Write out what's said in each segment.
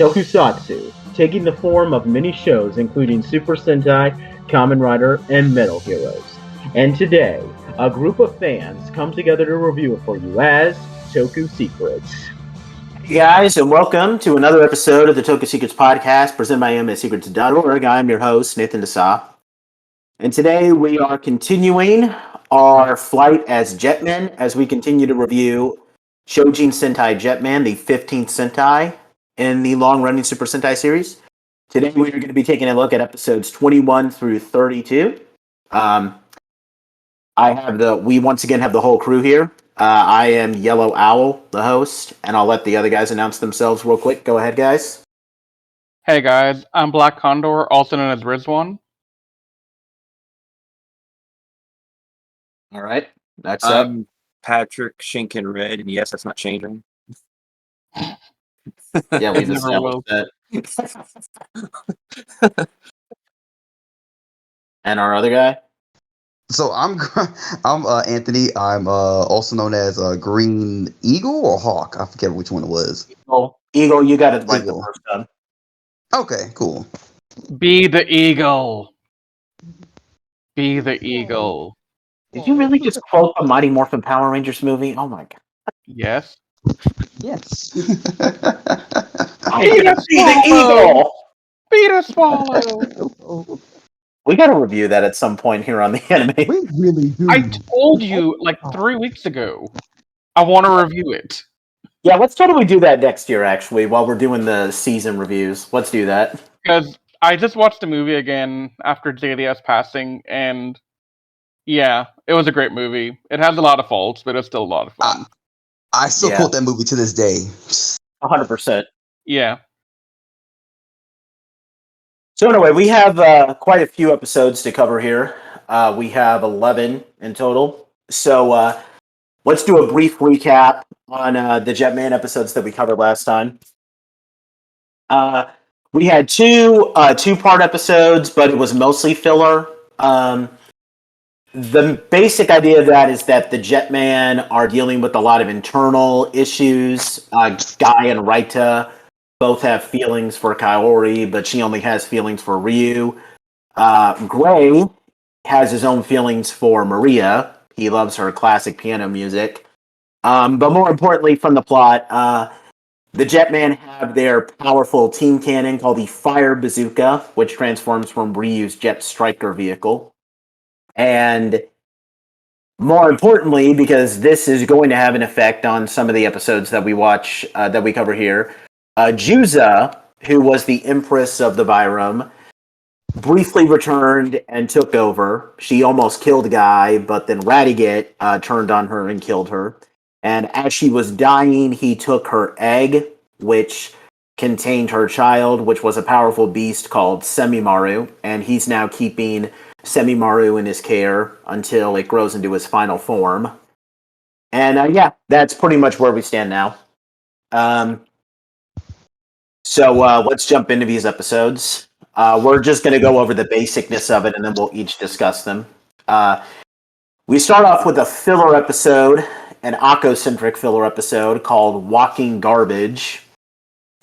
tokusatsu, taking the form of many shows including Super Sentai, Kamen Rider, and Metal Heroes. And today, a group of fans come together to review it for you as Toku Secrets. Hey guys, and welcome to another episode of the Toku Secrets podcast presented by MSSecrets.org. I'm your host, Nathan Desa. And today we are continuing our flight as Jetman as we continue to review Choujin Sentai Jetman, the 15th Sentai in the long-running Super Sentai series. Today we are going to be taking a look at episodes 21 through 32. We once again have the whole crew here. I am Yellow Owl, the host, and I'll let the other guys announce themselves real quick. Go ahead, guys. Hey guys, I'm Black Condor, also known as Rizwan. All right. Next I'm Patrick Shinkin Red, and yes, that's not changing. Yeah, we've Never established will. that. And our other guy? So I'm Anthony. I'm also known as Green Eagle or Hawk. I forget which one it was. Eagle, you got it right Eagle. the first time. Okay, cool. Be the eagle. Be the eagle. Did you really just quote a Mighty Morphin Power Rangers movie? Oh my god. Yes. Yes. Be the eagle! Be the swallow! We gotta review that at some point here on the anime. We really do. I told you like 3 weeks ago. I want to review it. Yeah, let's totally do that next year, actually, while we're doing the season reviews. Let's do that. Because I just watched the movie again after JDS passing, and yeah, it was a great movie. It has a lot of faults, but it's still a lot of fun. I still Yeah. quote that movie to this day. 100%. Yeah. So anyway, we have quite a few episodes to cover here. We have 11 in total. So let's do a brief recap on the Jetman episodes that we covered last time. We had two-part episodes, but it was mostly filler. The basic idea of that is that the Jetman are dealing with a lot of internal issues. Guy and Raita both have feelings for Kaori, but she only has feelings for Ryu. Gray has his own feelings for Maria. He loves her classic piano music. But more importantly, from the plot, the Jetman have their powerful team cannon called the Fire Bazooka, which transforms from Ryu's Jet Striker vehicle. And more importantly, because this is going to have an effect on some of the episodes that we watch, that we cover here, Juza, who was the Empress of the Byram, briefly returned and took over. She almost killed Guy, but then Radiguet turned on her and killed her. And as she was dying, he took her egg, which contained her child, which was a powerful beast called Semimaru, and he's now keeping Semimaru in his care until it grows into his final form. And yeah, that's pretty much where we stand now. So let's jump into these episodes. We're just going to go over the basicness of it, and then we'll each discuss them. We start off with a filler episode, an Akko-centric filler episode called Walking Garbage.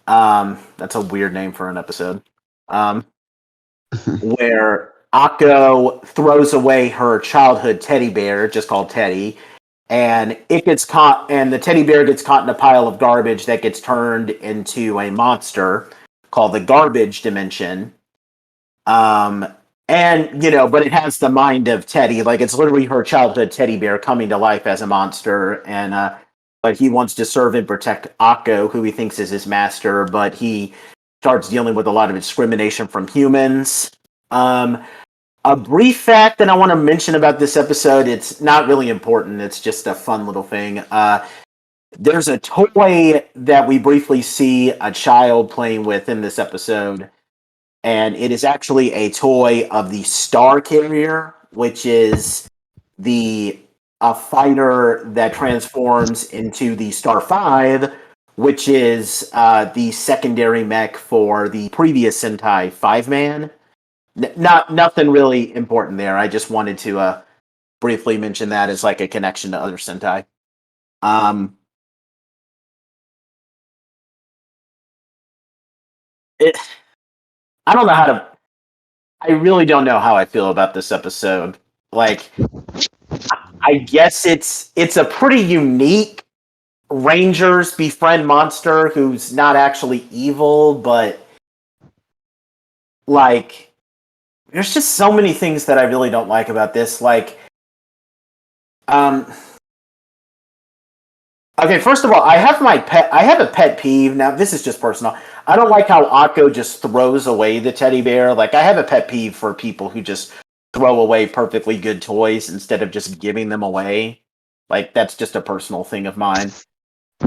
That's a weird name for an episode. Where Akko throws away her childhood teddy bear, just called Teddy, and it gets caught, and the teddy bear gets caught in a pile of garbage that gets turned into a monster called the Garbage Dimension. And, but it has the mind of Teddy, like it's literally her childhood teddy bear coming to life as a monster, and but he wants to serve and protect Akko, who he thinks is his master, but he starts dealing with a lot of discrimination from humans. A brief fact that I want to mention about this episode, it's not really important, it's just a fun little thing. There's a toy that we briefly see a child playing with in this episode, and it is actually a toy of the Star Carrier, which is a fighter that transforms into the Star 5, which is the secondary mech for the previous Sentai 5-man. Nothing really important there. I just wanted to briefly mention that as like a connection to other Sentai. I don't know how to. I really don't know how I feel about this episode. Like, I guess it's a pretty unique Rangers befriend monster who's not actually evil, but like, there's just so many things that I really don't like about this. Like, okay, first of all, I have a pet peeve. Now, this is just personal. I don't like how Akko just throws away the teddy bear. Like, I have a pet peeve for people who just throw away perfectly good toys instead of just giving them away. Like, that's just a personal thing of mine.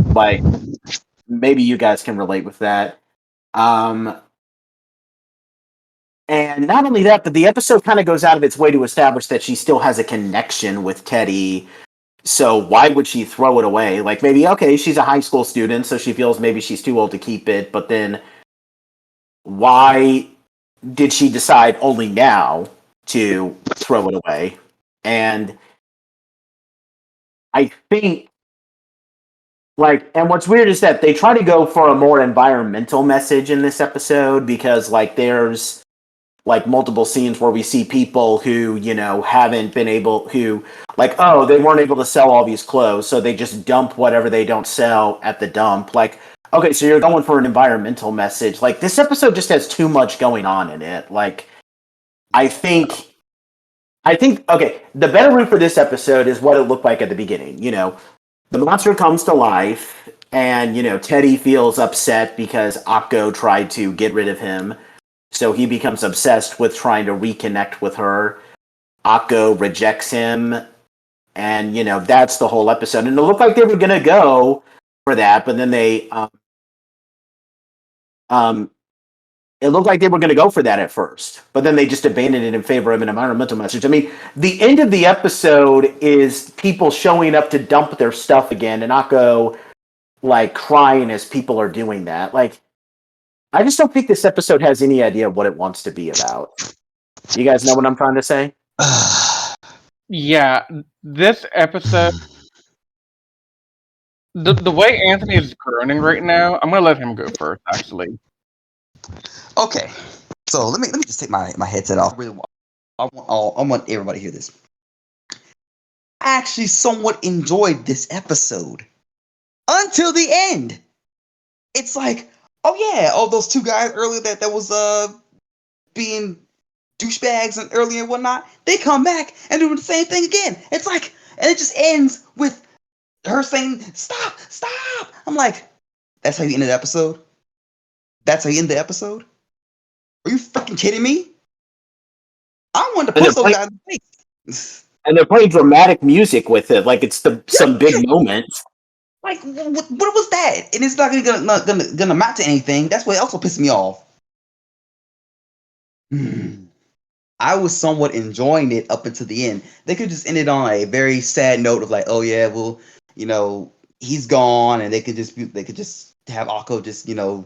Like, maybe you guys can relate with that. And not only that, but the episode kind of goes out of its way to establish that she still has a connection with Teddy. So why would she throw it away? Like, maybe, okay, she's a high school student, so she feels maybe she's too old to keep it, but then why did she decide only now to throw it away? And I think, like, and what's weird is that they try to go for a more environmental message in this episode because, like, there's like multiple scenes where we see people who, you know, haven't been able, who, like, oh, they weren't able to sell all these clothes, so they just dump whatever they don't sell at the dump. Like, okay, so you're going for an environmental message. Like, this episode just has too much going on in it. Like, I think, okay, the better route for this episode is what it looked like at the beginning. You know, the monster comes to life, and, you know, Teddy feels upset because Akko tried to get rid of him. So he becomes obsessed with trying to reconnect with her. Akko rejects him. And, you know, that's the whole episode. And it looked like they were going to go for that, but then they... it looked like they were going to go for that at first, but then they just abandoned it in favor of an environmental message. I mean, the end of the episode is people showing up to dump their stuff again, and Akko, like, crying as people are doing that. Like, I just don't think this episode has any idea what it wants to be about. You guys know what I'm trying to say? Yeah, this episode, the way Anthony is groaning right now, I'm gonna let him go first. Actually, Okay, so let me just take my headset off. I want everybody to hear this. I actually somewhat enjoyed this episode until the end. It's like, oh yeah, all those two guys earlier that was being douchebags and earlier and whatnot, they come back and do the same thing again. It's like, and it just ends with her saying, "Stop, stop." I'm like, that's how you end the episode? That's how you end the episode? Are you fucking kidding me? I wanted to punch those guys in the face. And they're playing dramatic music with it, like it's some big moment. Like, what was that? And it's not gonna amount to anything. That's what also pissed me off. I was somewhat enjoying it up until the end. They could just end it on a very sad note of like, oh yeah, well, you know, he's gone, and they could just have Akko just, you know,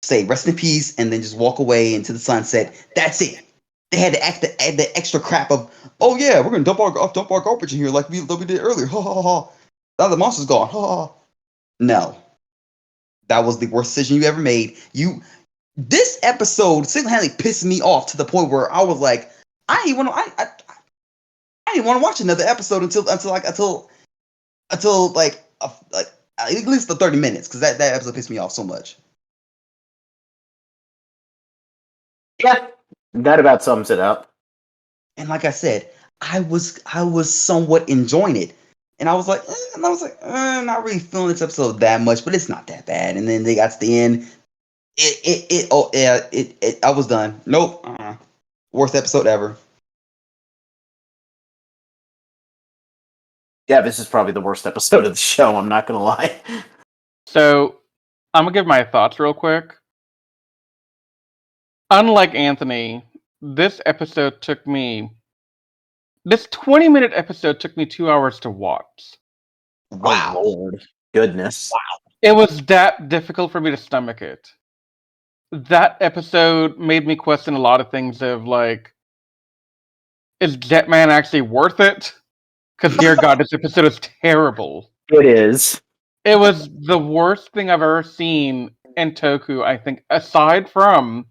say rest in peace, and then just walk away into the sunset. That's it. They had to add the extra crap of, oh yeah, we're gonna dump our garbage in here like we did earlier. Ha ha ha. Now the monster's gone. Ha ha. No, that was the worst decision you ever made. This episode single-handedly pissed me off to the point where I was like, I didn't want to watch another episode until at least the 30 minutes, because that episode pissed me off so much. Yeah, that about sums it up. And like I said, I was somewhat enjoying it, and I was like, not really feeling this episode that much, but it's not that bad. And then they got to the end. I was done. Nope. Worst episode ever. Yeah, this is probably the worst episode of the show, I'm not gonna lie. so I'm gonna give my thoughts real quick. Unlike Anthony, this 20-minute episode took me 2 hours to watch. Wow. Oh, Lord. Goodness. Wow. It was that difficult for me to stomach it. That episode made me question a lot of things of like, is Jetman actually worth it? Because dear God, this episode is terrible. It is. It was the worst thing I've ever seen and Toku, I think, aside from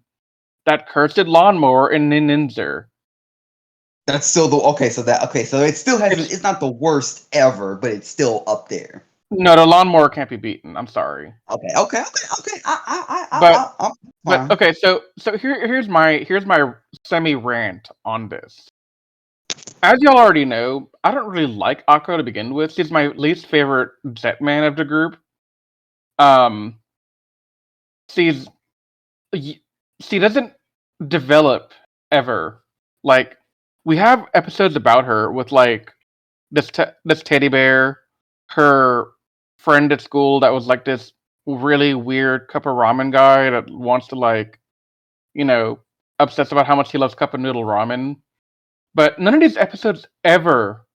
that cursed lawnmower in Ninja. That's still the okay. So it still hasn't. It's not the worst ever, but it's still up there. No, the lawnmower can't be beaten. I'm sorry. Okay. But okay, so here's my semi rant on this. As y'all already know, I don't really like Akko to begin with. She's my least favorite Jetman of the group. She's she doesn't develop ever. Like, we have episodes about her with like this teddy bear, her friend at school that was like this really weird cup of ramen guy that wants to like, obsess about how much he loves cup of noodle ramen. But none of these episodes ever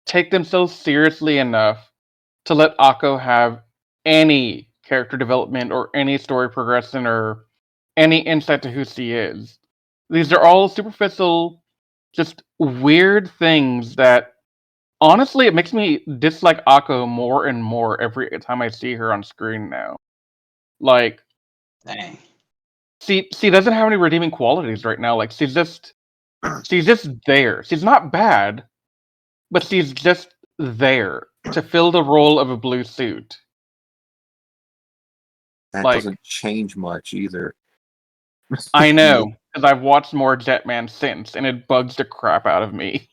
take themselves seriously enough to let Akko have any character development or any story progression or any insight to who she is. These are all superficial, just weird things that honestly it makes me dislike Akko more and more every time I see her on screen now. Like, Dang. she doesn't have any redeeming qualities right now. Like, she's just there. She's not bad, but she's just there to fill the role of a blue suit. That Like, doesn't change much either. I know, because I've watched more Jetman since, and it bugs the crap out of me.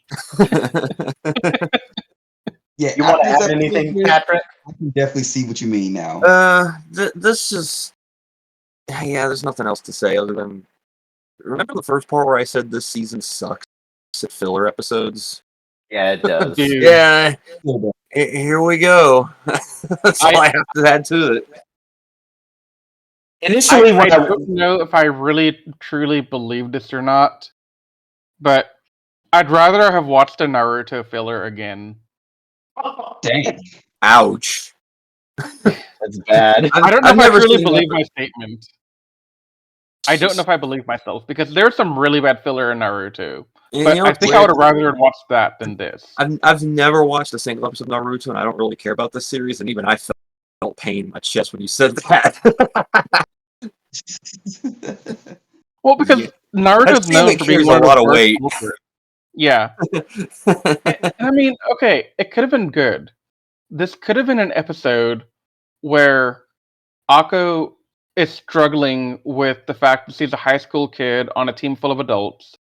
Yeah, You want to after add this anything, episode, Patrick? I can definitely see what you mean now. This is... Yeah, there's nothing else to say other than... Remember the first part where I said this season sucks at filler episodes? Yeah, it does. Dude. Yeah, here we go. That's all I have to add to it. Initially, I when don't know if I really truly believe this or not, but I'd rather have watched a Naruto filler again. Dang. Ouch. That's bad. I don't know I've if I never truly seen believe my statement. I don't know if I believe myself, because there's some really bad filler in Naruto. But I think I would have rather watched that than this. I've never watched a single episode of Naruto, and I don't really care about this series, and even I felt pain in my chest when you said that. Well, because Naruto's known for being carries one a of lot the of worst weight. culprits. Yeah. And I mean, okay, it could have been good. This could have been an episode where Akko is struggling with the fact that she's a high school kid on a team full of adults,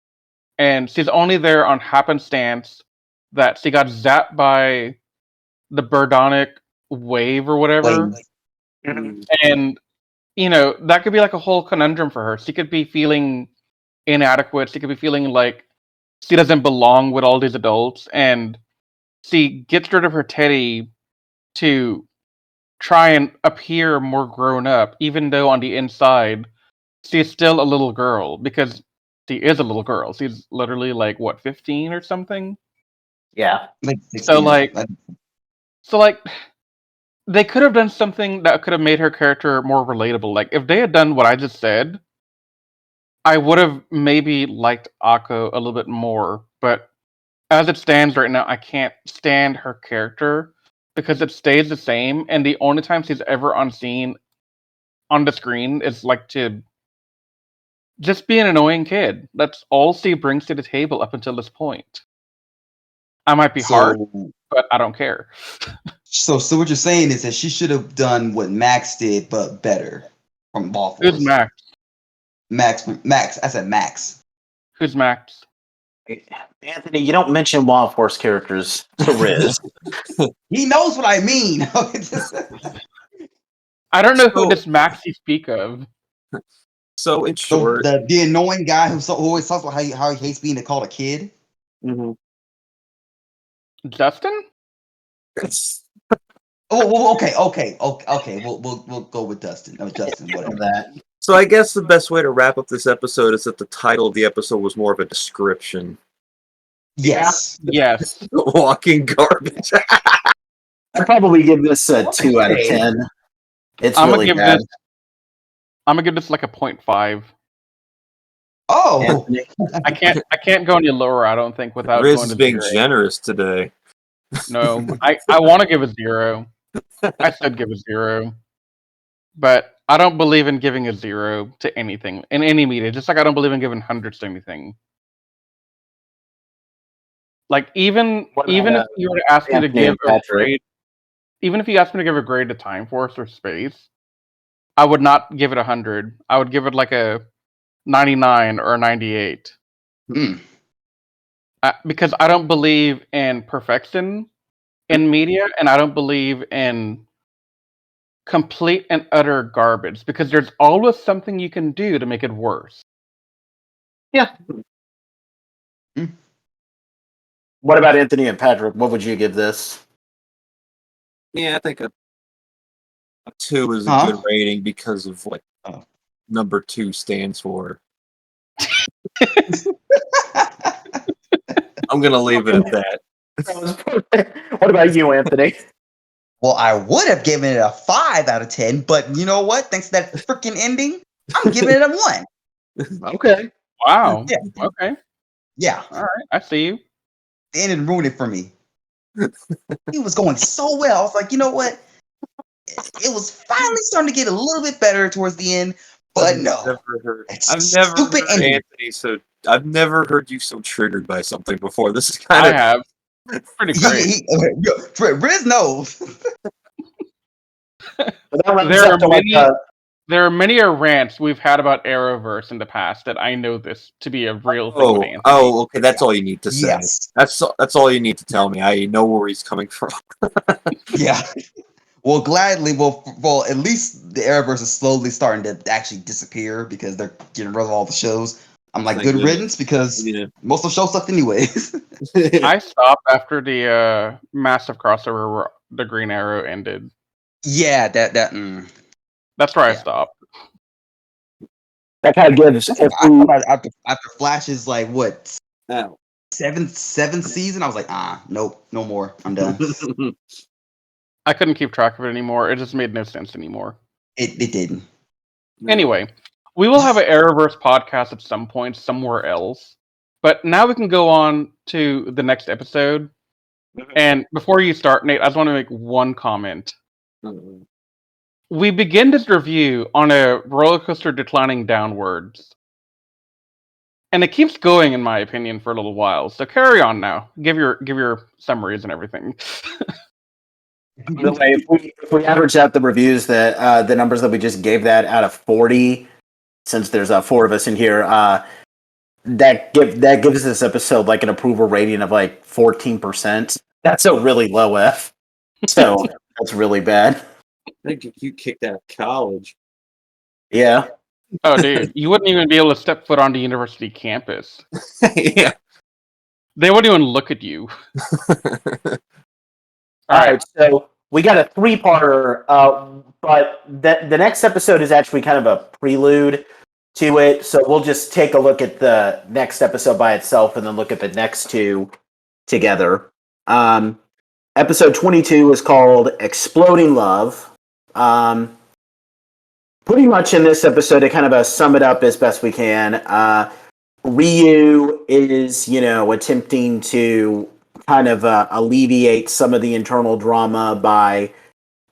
and she's only there on happenstance that she got zapped by the Birdonic wave or whatever. And, that could be like a whole conundrum for her. She could be feeling inadequate. She could be feeling like she doesn't belong with all these adults, and she gets rid of her teddy to try and appear more grown up, even though on the inside she's still a little girl, because she is a little girl. She's literally like, what, 15 or something? Yeah. Like So 16. like they could have done something that could have made her character more relatable. Like, if they had done what I just said, I would have maybe liked Akko a little bit more, but as it stands right now, I can't stand her character because it stays the same, and the only time she's ever on the screen is like to just be an annoying kid. That's all she brings to the table up until this point. I might be hard, but I don't care. So what you're saying is that she should have done what Max did, but better from Ball Force. Who's Max? Max. I said Max. Who's Max? Anthony, you don't mention Wild Force characters to Riz. He knows what I mean. I don't know who this Max you speak of. So in short, the annoying guy who always talks about how he hates being called a kid. Justin? Oh, okay. We'll go with Dustin. No, Justin, whatever that. So I guess the best way to wrap up this episode is that the title of the episode was more of a description. Yes. Yes. Walking garbage. I'd probably give this a 2 out of 10. It's I'm really bad. I'm gonna give this like a 0.5. Oh, Anthony? I can't go any lower, I don't think, without Riz going is to being 0. generous today. No, I want to give a 0. I said give a 0. but I don't believe in giving a 0 to anything in any media. Just like I don't believe in giving hundreds to anything. Like even What even if about you were to ask me to Anthony give and a Patrick? grade, even if you asked me to give a grade to Time Force or Space, I would not give it 100. I would give it like a 99 or a 98. Hmm. Because I don't believe in perfection in media, and I don't believe in complete and utter garbage, because there's always something you can do to make it worse. Yeah. Hmm. What about Anthony and Patrick? What would you give this? Yeah, I think a 2 is a Huh? good rating because of what Oh. number 2 stands for. I'm gonna leave it at that. What about you, Anthony? Well, I would have given it a 5 out of 10, but you know what? Thanks to that freaking ending, I'm giving it a 1. Okay. Wow. Yeah. Okay. Yeah. All right. I see you. The ending ruined it for me. He was going so well. I was like, you know what? It was finally starting to get a little bit better towards the end, but no. I've never Stupid heard ending. Anthony I've never heard you so triggered by something before. This is I kind of have. Pretty great. Riz knows. But that runs There are up to like many. There are many rants we've had about Arrowverse in the past that I know this to be a real thing with Anthony. okay. That's all you need to say. Yes. That's all you need to tell me. I know where he's coming from. Yeah. Well, gladly, well, at least the Arrowverse is slowly starting to actually disappear because they're getting rid of all the shows. I'm like, Thank good goodness. riddance, because Yeah. most of the show sucked anyways. I stopped after the massive crossover where the Green Arrow ended. Yeah, that That's where I Yeah. stopped. that kind of gives. If we, after Flash's like what Now, seventh season, I was like, nope, no more. I'm done. I couldn't keep track of it anymore. It just made no sense anymore. It didn't. Anyway, we will have an Arrowverse podcast at some point somewhere else. But now we can go on to the next episode. And before you start, Nate, I just want to make one comment. We begin this review on a roller coaster declining downwards. And it keeps going, in my opinion, for a little while. So carry on now. Give your summaries and everything. by the way, if we average out the reviews that the numbers that we just gave that out of 40, since there's 4 of us in here, that gives this episode like an approval rating of like 14%. That's a really low F. So that's really bad. I think you kicked out of college. Yeah. Oh, dude, you wouldn't even be able to step foot onto university campus. Yeah. They wouldn't even look at you. All right, so we got a 3-parter, but the next episode is actually kind of a prelude to it. So we'll just take a look at the next episode by itself and then look at the next 2 together. Episode 22 is called Exploding Love. Pretty much in this episode, to kind of sum it up as best we can, Ryu is, attempting to kind of alleviate some of the internal drama by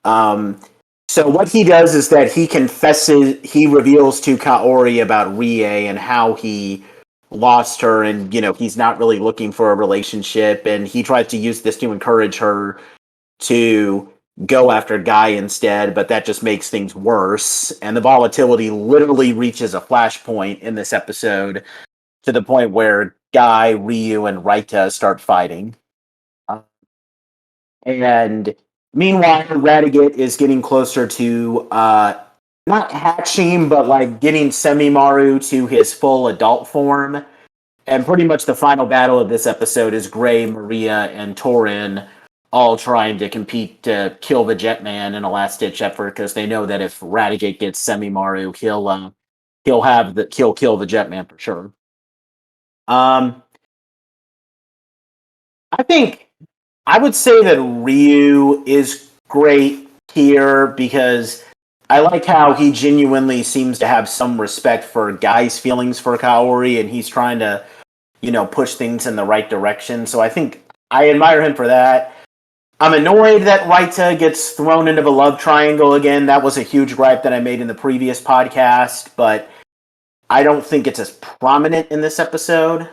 so what he does is that he reveals to Kaori about Rie and how he lost her, and he's not really looking for a relationship, and he tries to use this to encourage her to go after Guy instead, but that just makes things worse, and the volatility literally reaches a flashpoint in this episode to the point where Guy, Ryu, and Raita start fighting. And meanwhile, Radiguet is getting closer to not hatching, but like getting Semimaru to his full adult form. And pretty much the final battle of this episode is Gray, Maria, and Torin all trying to compete to kill the Jetman in a last-ditch effort because they know that if Radiguet gets Semimaru, he'll kill the Jetman for sure. I would say that Ryu is great here because I like how he genuinely seems to have some respect for Guy's feelings for Kaori, and he's trying to, push things in the right direction. So I think I admire him for that. I'm annoyed that Raita gets thrown into the love triangle again. That was a huge gripe that I made in the previous podcast, but I don't think it's as prominent in this episode.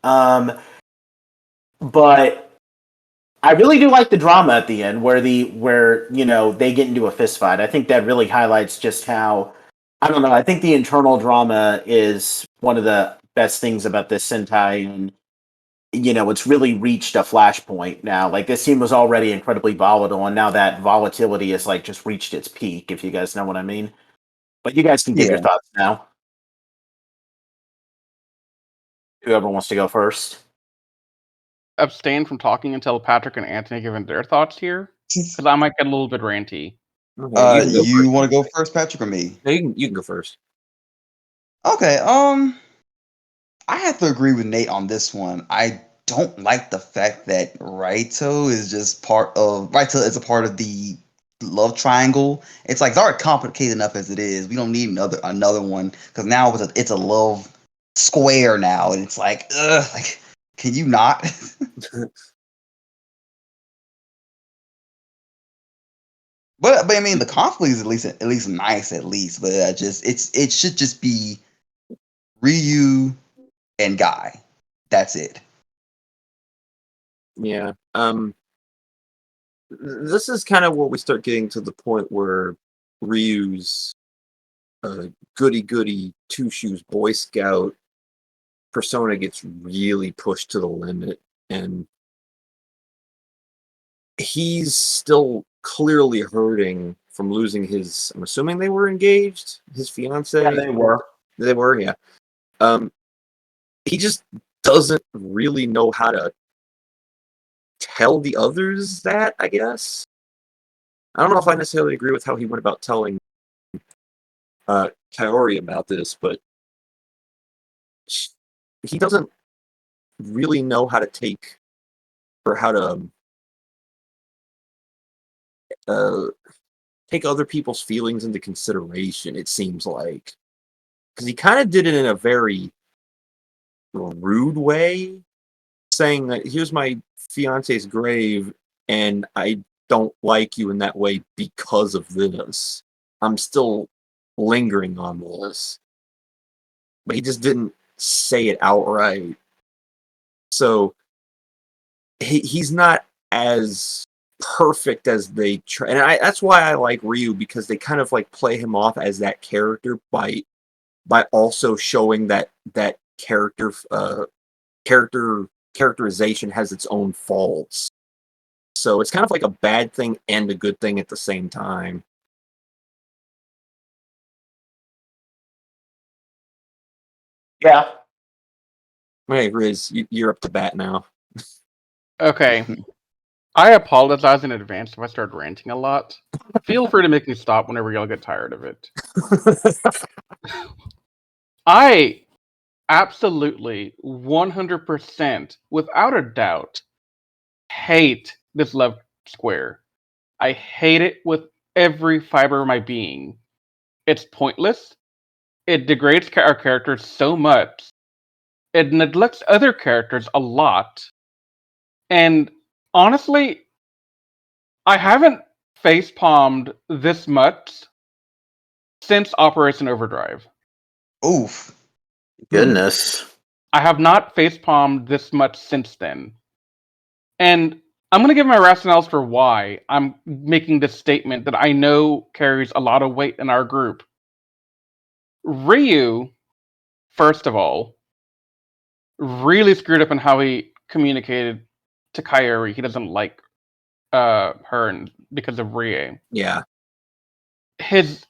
But I really do like the drama at the end where they get into a fist fight. I think that really highlights just how I don't know. I think the internal drama is one of the best things about this Sentai, and it's really reached a flashpoint now. Like this team was already incredibly volatile, and now that volatility has like just reached its peak. If you guys know what I mean. But you guys can give your Yeah. thoughts now. Whoever wants to go first. Abstain from talking until Patrick and Anthony give in their thoughts here, because I might get a little bit ranty. Okay, You want to go first, Patrick, or me? No, you can go first. Okay. I have to agree with Nate on this one. I don't like the fact that Raito is a part of the love triangle. It's like it's already complicated enough as it is. We don't need another one because now it's a love square now, and it's like, ugh, like, can you not? But I mean, the conflict is at least nice, at least. But it should just be Ryu and Guy. That's it. Yeah. This is kind of where we start getting to the point where Ryu's goody goody two shoes Boy Scout persona gets really pushed to the limit, and he's still clearly hurting from losing his. I'm assuming they were engaged. His fiance. Yeah, they were. They were. Yeah. He just doesn't really know how to tell the others that, I guess. I don't know if I necessarily agree with how he went about telling Kaori about this, but he doesn't really know how to take or how to take other people's feelings into consideration, it seems like. Because he kind of did it in a very rude way, saying that here's my fiance's grave and I don't like you in that way because of this. I'm still lingering on this. But he just didn't say it outright. So he's not as perfect as they try. And that's why I like Ryu, because they kind of like play him off as that character by also showing that characterization has its own faults. So it's kind of like a bad thing and a good thing at the same time. Yeah. Hey, Riz, you're up to bat now. Okay. I apologize in advance if I start ranting a lot. Feel free to make me stop whenever y'all get tired of it. I absolutely, 100%, without a doubt, hate this love square. I hate it with every fiber of my being. It's pointless. It degrades our characters so much. It neglects other characters a lot. And honestly, I haven't facepalmed this much since Operation Overdrive. Oof. Goodness. I have not facepalmed this much since then. And I'm going to give my rationales for why I'm making this statement that I know carries a lot of weight in our group. Ryu, first of all, really screwed up in how he communicated to Kaori. He doesn't like her because of Rie. Yeah. His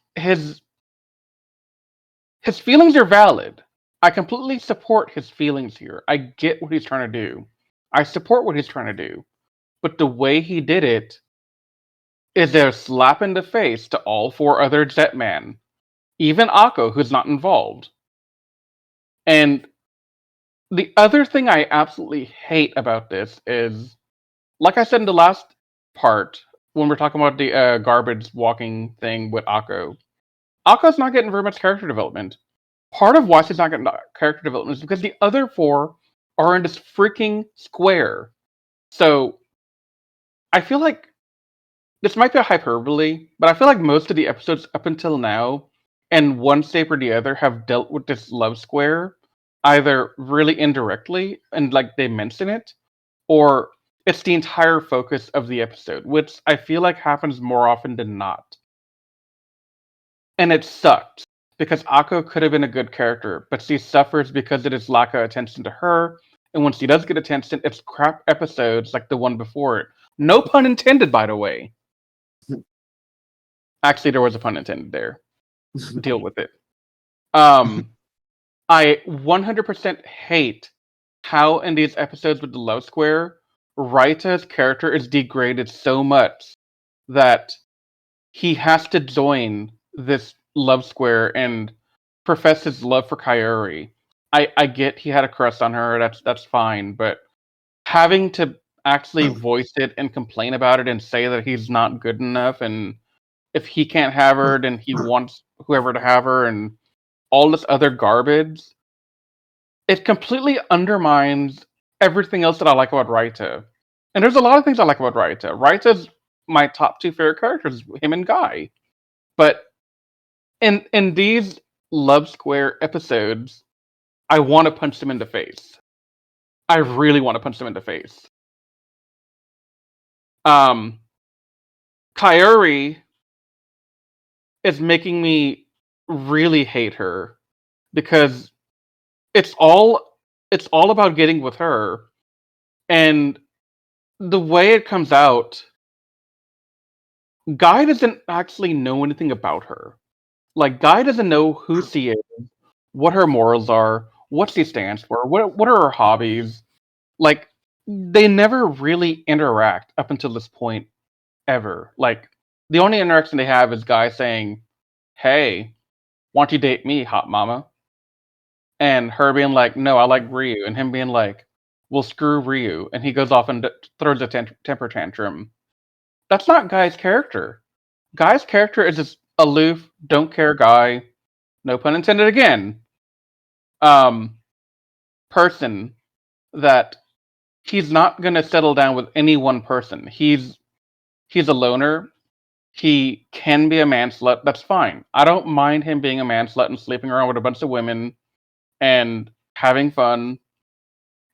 feelings are valid. I completely support his feelings here. I get what he's trying to do. I support what he's trying to do. But the way he did it is a slap in the face to all four other Jetman. Even Akko, who's not involved. And the other thing I absolutely hate about this is, like I said in the last part, when we're talking about the garbage walking thing with Akko, Akko's not getting very much character development. Part of why she's not getting character development is because the other four are in this freaking square. So I feel like this might be a hyperbole, but I feel like most of the episodes up until now, in one shape or the other, have dealt with this love square, either really indirectly and like they mention it, or it's the entire focus of the episode, which I feel like happens more often than not. And it sucked because Akko could have been a good character, but she suffers because it is lack of attention to her. And when she does get attention, it's crap episodes like the one before it. No pun intended, by the way. Actually, there was a pun intended there. Deal with it. I 100% hate how in these episodes with the love square, Raita's character is degraded so much that he has to join this love square and profess his love for Kaori. I get he had a crush on her, that's fine, but having to actually voice it and complain about it and say that he's not good enough, and if he can't have her, then he wants whoever to have her, and all this other garbage, it completely undermines everything else that I like about Raita. And there's a lot of things I like about Raita. Raita's my top two favorite characters, him and Guy. But in these Love Square episodes, I want to punch them in the face. I really want to punch them in the face. Kaori is making me really hate her because it's all about getting with her, and the way it comes out, Guy doesn't actually know anything about her. Like, Guy doesn't know who she is, what her morals are, what she stands for, what are her hobbies. Like, they never really interact up until this point, ever. Like, the only interaction they have is Guy saying, "Hey, why don't you date me, hot mama?" And her being like, "No, I like Ryu," and him being like, "Well, screw Ryu," and he goes off and throws a temper tantrum. That's not Guy's character. Guy's character is this aloof, don't care guy, no pun intended again, um, person that he's not gonna settle down with any one person. He's a loner. He can be a man slut. That's fine. I don't mind him being a man slut and sleeping around with a bunch of women and having fun,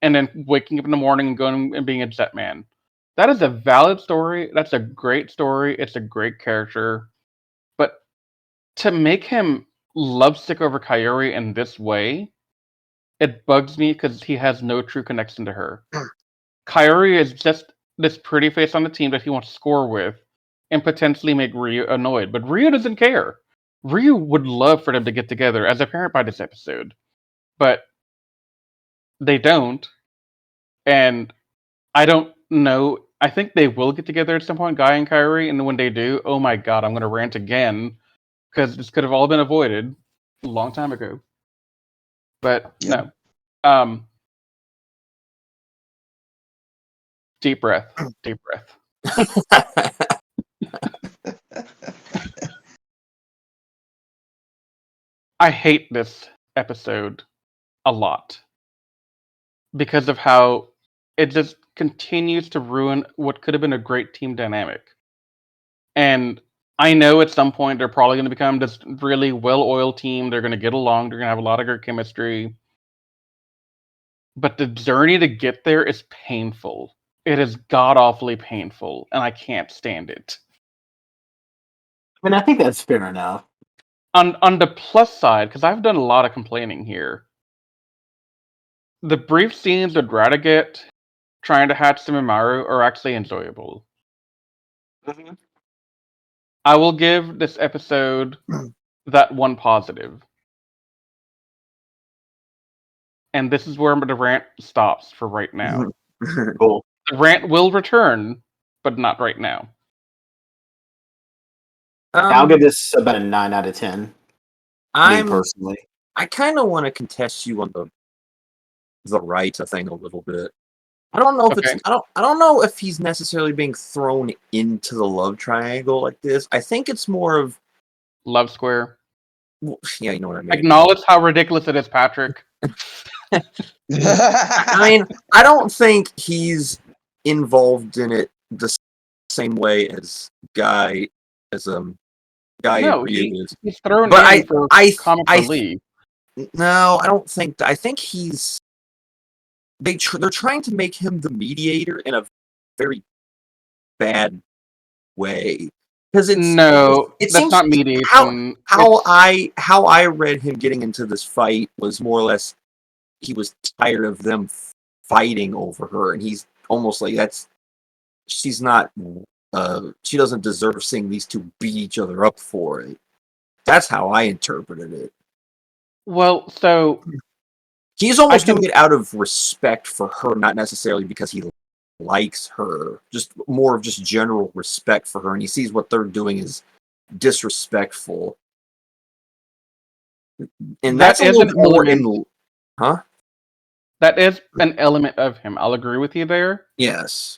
and then waking up in the morning and going and being a jet man. That is a valid story. That's a great story. It's a great character. But to make him lovesick over Kaori in this way, it bugs me because he has no true connection to her. Kaori is just this pretty face on the team that he wants to score with and potentially make Ryu annoyed. But Ryu doesn't care. Ryu would love for them to get together, as apparent by this episode. But they don't. And I don't know. I think they will get together at some point, Guy and Kaori. And when they do, oh my god, I'm going to rant again. Because this could have all been avoided a long time ago. But no. Deep breath. Deep breath. I hate this episode a lot. Because of how it just continues to ruin what could have been a great team dynamic. And I know at some point they're probably going to become this really well-oiled team. They're going to get along. They're going to have a lot of good chemistry. But the journey to get there is painful. It is god-awfully painful, and I can't stand it. I mean, I think that's fair enough. On the plus side, because I've done a lot of complaining here, the brief scenes with Radagate trying to hatch Sumimaru are actually enjoyable. Mm-hmm. I will give this episode that one positive. And this is where the rant stops for right now. Cool. The rant will return, but not right now. I'll give this about a 9 out of 10. Me personally. I kind of want to contest you on the Raita thing a little bit. I don't know if Okay. it's I don't know if he's necessarily being thrown into the love triangle like this. I think it's more of Love Square. well, yeah, you know what I mean. Acknowledge how ridiculous it is, Patrick. I mean, I don't think he's involved in it same way as Guy No, Ryu is. he's thrown But in for comic relief. No, I don't think. I think they're trying to make him the mediator in a very bad way because it That's seems not mediation. how I read him getting into this fight was more or less he was tired of them fighting over her, and he's almost like she's not she doesn't deserve seeing these two beat each other up for it. That's how I interpreted it. Well, so he's almost doing it out of respect for her, not necessarily because he likes her, just more of just general respect for her, and he sees what they're doing is disrespectful. And that's a little more in... Huh? That is an element of him. I'll agree with you there. Yes.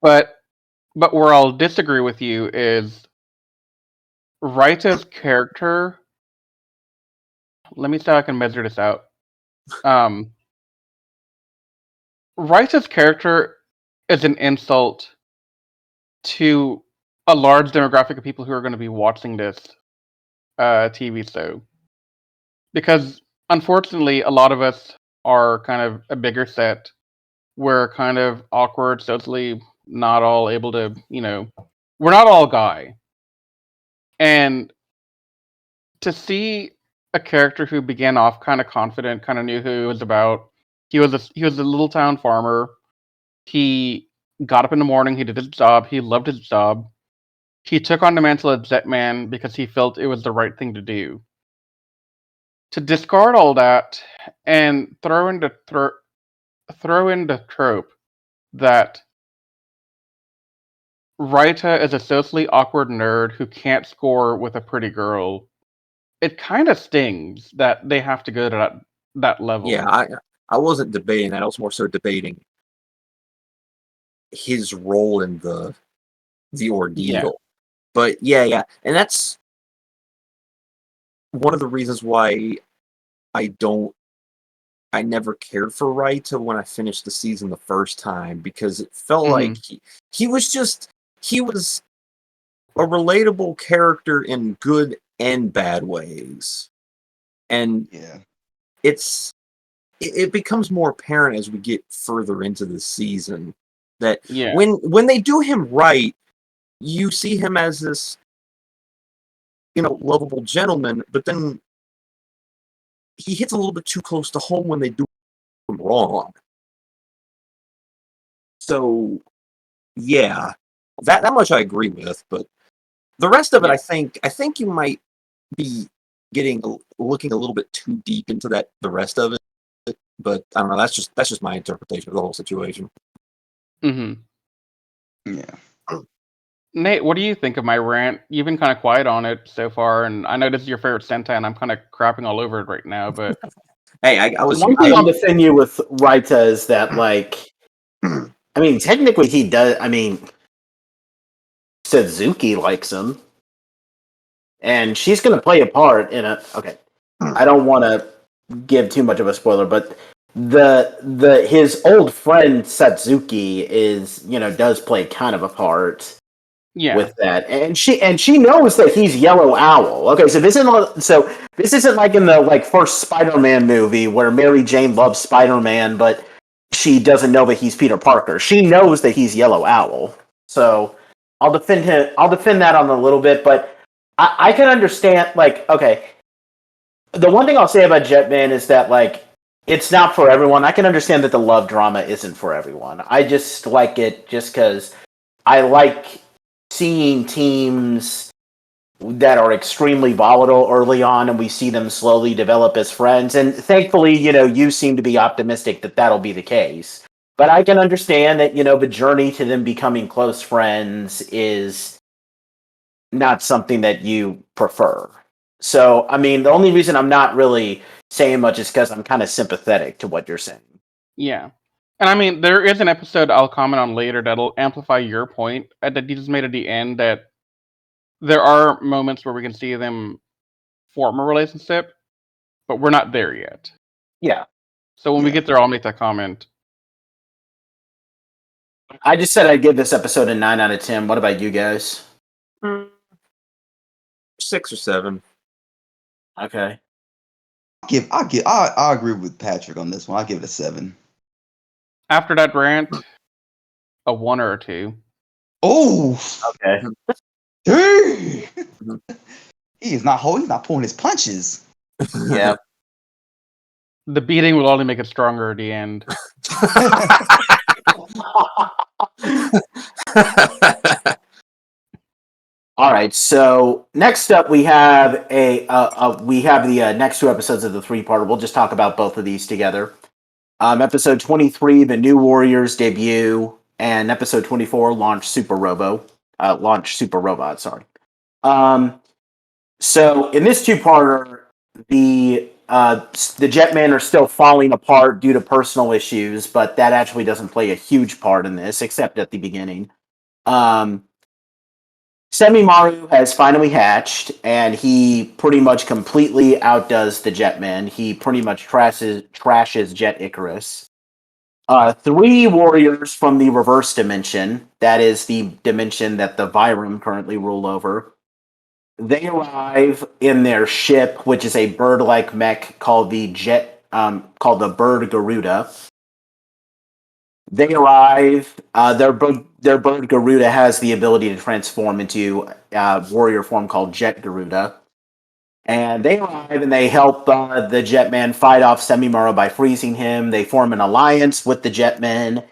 But where I'll disagree with you is Raita's character. Let me see how I can measure this out. Raita's character is an insult to a large demographic of people who are going to be watching this TV show. Because, unfortunately, a lot of us are kind of a bigger set. We're kind of awkward, socially not all able to, we're not all Guy. And to see a character who began off kind of confident, kind of knew who he was about. He was a little town farmer. He got up in the morning. He did his job. He loved his job. He took on the mantle of Jetman because he felt it was the right thing to do. To discard all that and throw in the trope that Raita is a socially awkward nerd who can't score with a pretty girl, it kind of stings that they have to go to that level. Yeah, I wasn't debating that. I was more so debating his role in the ordeal. Yeah. But yeah, and that's one of the reasons why I never cared for Raita when I finished the season the first time, because it felt like he was a relatable character in good and bad ways. And it becomes more apparent as we get further into the season that when they do him right, you see him as this, lovable gentleman, but then he hits a little bit too close to home when they do him wrong. So, yeah, that much I agree with, but the rest of it, I think you might be looking a little bit too deep into the rest of it. But I don't know. That's just my interpretation of the whole situation. Yeah. Nate, what do you think of my rant? You've been kind of quiet on it so far, and I know this is your favorite Sentai, and I'm kind of crapping all over it right now. But hey, I was one thing I'll defend you with Raita is that, like, I mean, technically he does. I mean, Suzuki likes him, and she's going to play a part in a. Okay, I don't want to give too much of a spoiler, but his old friend Satsuki does play kind of a part. Yeah. With that, and she knows that he's Yellow Owl. Okay, so this isn't like in the first Spider-Man movie where Mary Jane loves Spider-Man, but she doesn't know that he's Peter Parker. She knows that he's Yellow Owl. So I'll defend him. I'll defend that on a little bit, but I can understand. Okay, the one thing I'll say about Jetman is that it's not for everyone. I can understand that the love drama isn't for everyone. I just like it just because I like seeing teams that are extremely volatile early on, and we see them slowly develop as friends. And thankfully, you seem to be optimistic that that'll be the case. But I can understand that, the journey to them becoming close friends is not something that you prefer. So, I mean, the only reason I'm not really saying much is because I'm kind of sympathetic to what you're saying. Yeah. And I mean, there is an episode I'll comment on later that'll amplify your point that you just made at the end, that there are moments where we can see them form a relationship, but we're not there yet. Yeah. So when we get there, I'll make that comment. I just said I'd give this episode a 9 out of 10. What about you guys? 6 or 7. Okay. I agree with Patrick on this one. I'll give it a 7. After that rant, a 1 or a 2. Oh, Okay. dang. Mhm. He's not pulling his punches. Yeah. The beating will only make it stronger at the end. All right. So next up, we have the next 2 episodes of the 3-parter. We'll just talk about both of these together. Episode 23, the New Warriors debut, and episode 24, Launch Super Robot. Sorry. So in this 2-parter, the Jetman are still falling apart due to personal issues, but that actually doesn't play a huge part in this, except at the beginning. Semimaru has finally hatched, and he pretty much completely outdoes the Jetman. He pretty much trashes Jet Icarus. 3 warriors from the reverse dimension, that is the dimension that the Vyram currently rule over, they arrive in their ship, which is a bird-like mech called the Bird Garuda. They arrive. Their bird Garuda has the ability to transform into a warrior form called Jet Garuda. And they arrive and they help the Jetman fight off Semimaru by freezing him. They form an alliance with the Jetmen,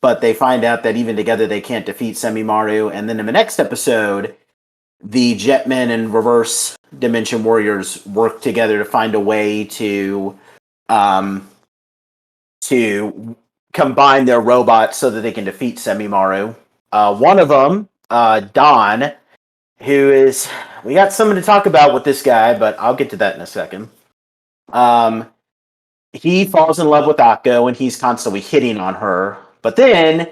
but they find out that even together they can't defeat Semimaru. And then in the next episode, the Jetmen and Reverse Dimension Warriors work together to find a way to combine their robots so that they can defeat Semimaru. One of them, Don, who is... We got something to talk about with this guy, but I'll get to that in a second. He falls in love with Akko, and he's constantly hitting on her. But then,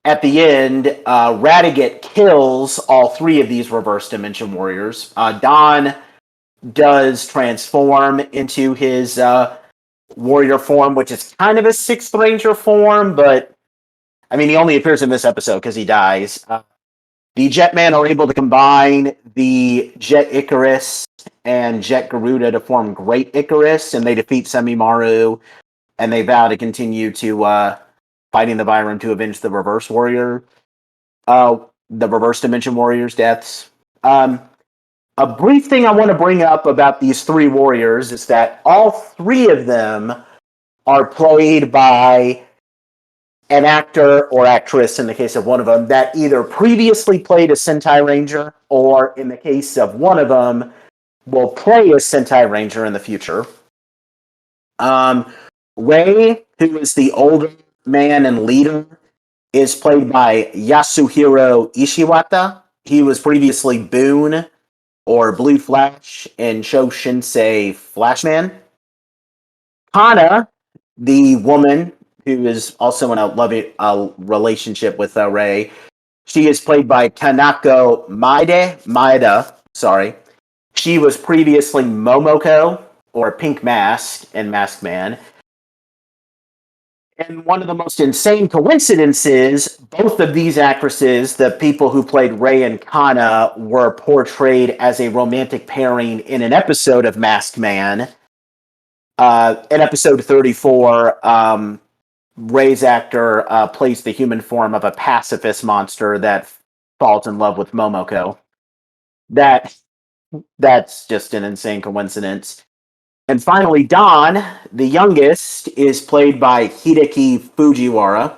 at the end, Radiguet kills all 3 of these Reverse Dimension Warriors. Don does transform into his warrior form, which is kind of a 6th Ranger form, but I mean, he only appears in this episode because he dies. The Jetman are able to combine the Jet Icarus and Jet Garuda to form Great Icarus, and they defeat Semimaru, and they vow to continue to fighting the Vyram to avenge the Reverse Dimension Warriors' deaths. A brief thing I want to bring up about these 3 warriors is that all 3 of them are played by an actor or actress, in the case of one of them, that either previously played a Sentai Ranger, or in the case of one of them, will play a Sentai Ranger in the future. Rei, who is the older man and leader, is played by Yasuhiro Ishiwata. He was previously Boone or Blue Flash in Choujin Flashman. Kana, the woman who is also in a loving relationship with Rei, she is played by Kanako Maeda. Sorry. She was previously Momoko, or Pink Mask, in Masked Man. And one of the most insane coincidences, both of these actresses, the people who played Rei and Kana, were portrayed as a romantic pairing in an episode of Masked Man. In episode 34, Rei's actor plays the human form of a pacifist monster that falls in love with Momoko. That's just an insane coincidence. And finally, Don, the youngest, is played by Hideki Fujiwara.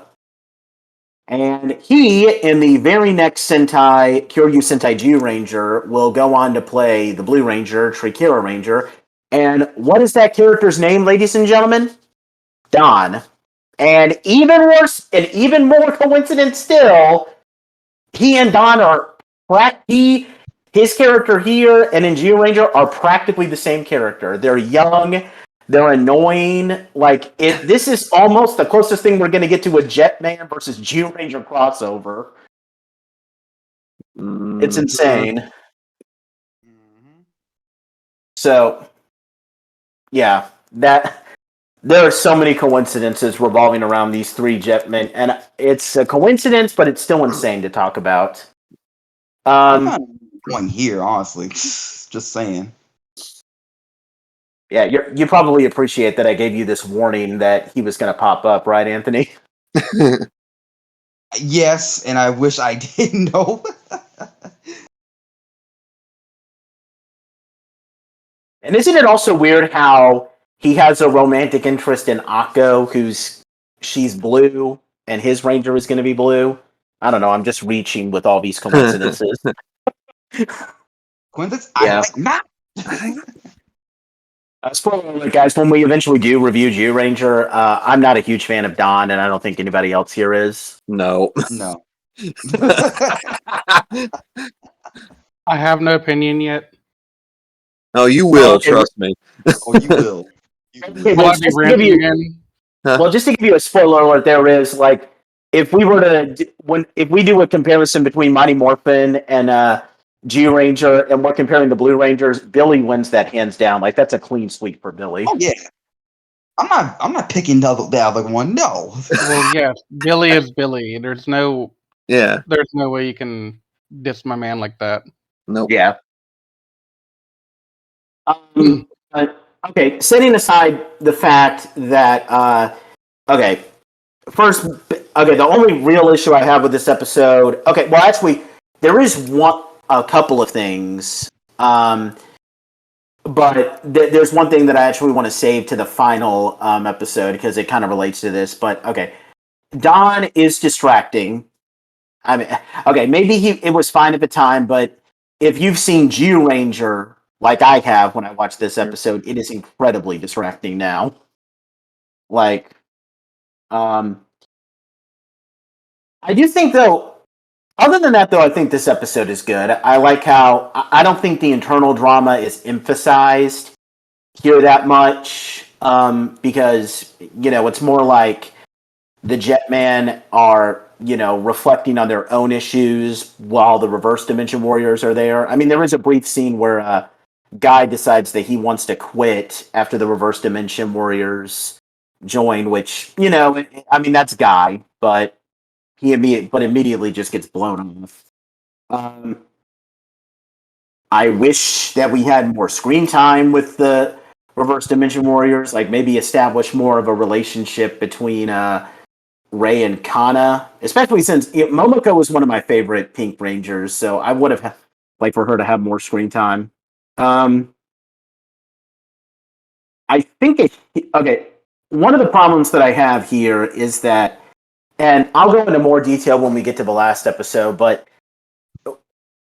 And he, in the very next Sentai, Kyoryu Sentai Zyuranger, will go on to play the Blue Ranger, Trikira Ranger. And what is that character's name, ladies and gentlemen? Don. And even worse, and even more coincidence still, he and Don are his character here and in Zyuranger are practically the same character. They're young, they're annoying. Like this is almost the closest thing we're going to get to a Jetman versus Zyuranger crossover. It's insane. So, yeah, there are so many coincidences revolving around these three Jetmen, and it's a coincidence, but it's still insane to talk about. I'm not going here, honestly. Just saying. Yeah, you probably appreciate that I gave you this warning that he was going to pop up, right, Anthony? Yes, and I wish I didn't know. And isn't it also weird how he has a romantic interest in Akko, she's blue, and his ranger is going to be blue? I don't know. I'm just reaching with all these coincidences. Coincidence? Yeah. I like not. Spoiler alert, guys, when we eventually do review Jew Ranger, I'm not a huge fan of Don, and I don't think anybody else here is. No. No. I have no opinion yet. Oh, you will, trust me. Oh, you will. You will. Okay, Will well, I be just to give ranting you, again? well, just to give you a spoiler alert, there is like if we were to if we do a comparison between Mighty Morphin and Jew Ranger, and we're comparing the Blue Rangers, Billy wins that hands down. Like that's a clean sweep for Billy. Oh yeah. I'm not picking the other one. No. Well, yes, Billy is Billy. There's no Yeah. way you can diss my man like that. Nope. Yeah. Okay, setting aside the fact that okay, first, okay, the only real issue I have with this episode. Okay, well, actually, there is a couple of things, but there's one thing that I actually want to save to the final episode because it kind of relates to this. But okay, Don is distracting. I mean, okay, maybe it was fine at the time, but if you've seen Jew Ranger like I have when I watched this episode, it is incredibly distracting now. Like, I do think though. Other than that, though, I think this episode is good. I like how I don't think the internal drama is emphasized here that much because it's more like the Jetman are reflecting on their own issues while the Reverse Dimension Warriors are there. I mean, there is a brief scene where Guy decides that he wants to quit after the Reverse Dimension Warriors join, which I mean that's Guy, but immediately just gets blown off. I wish that we had more screen time with the Reverse Dimension Warriors, like maybe establish more of a relationship between Ray and Kana, especially since Momoko was one of my favorite Pink Rangers, so I would have liked for her to have more screen time. I think okay. One of the problems that I have here is that, and I'll go into more detail when we get to the last episode, but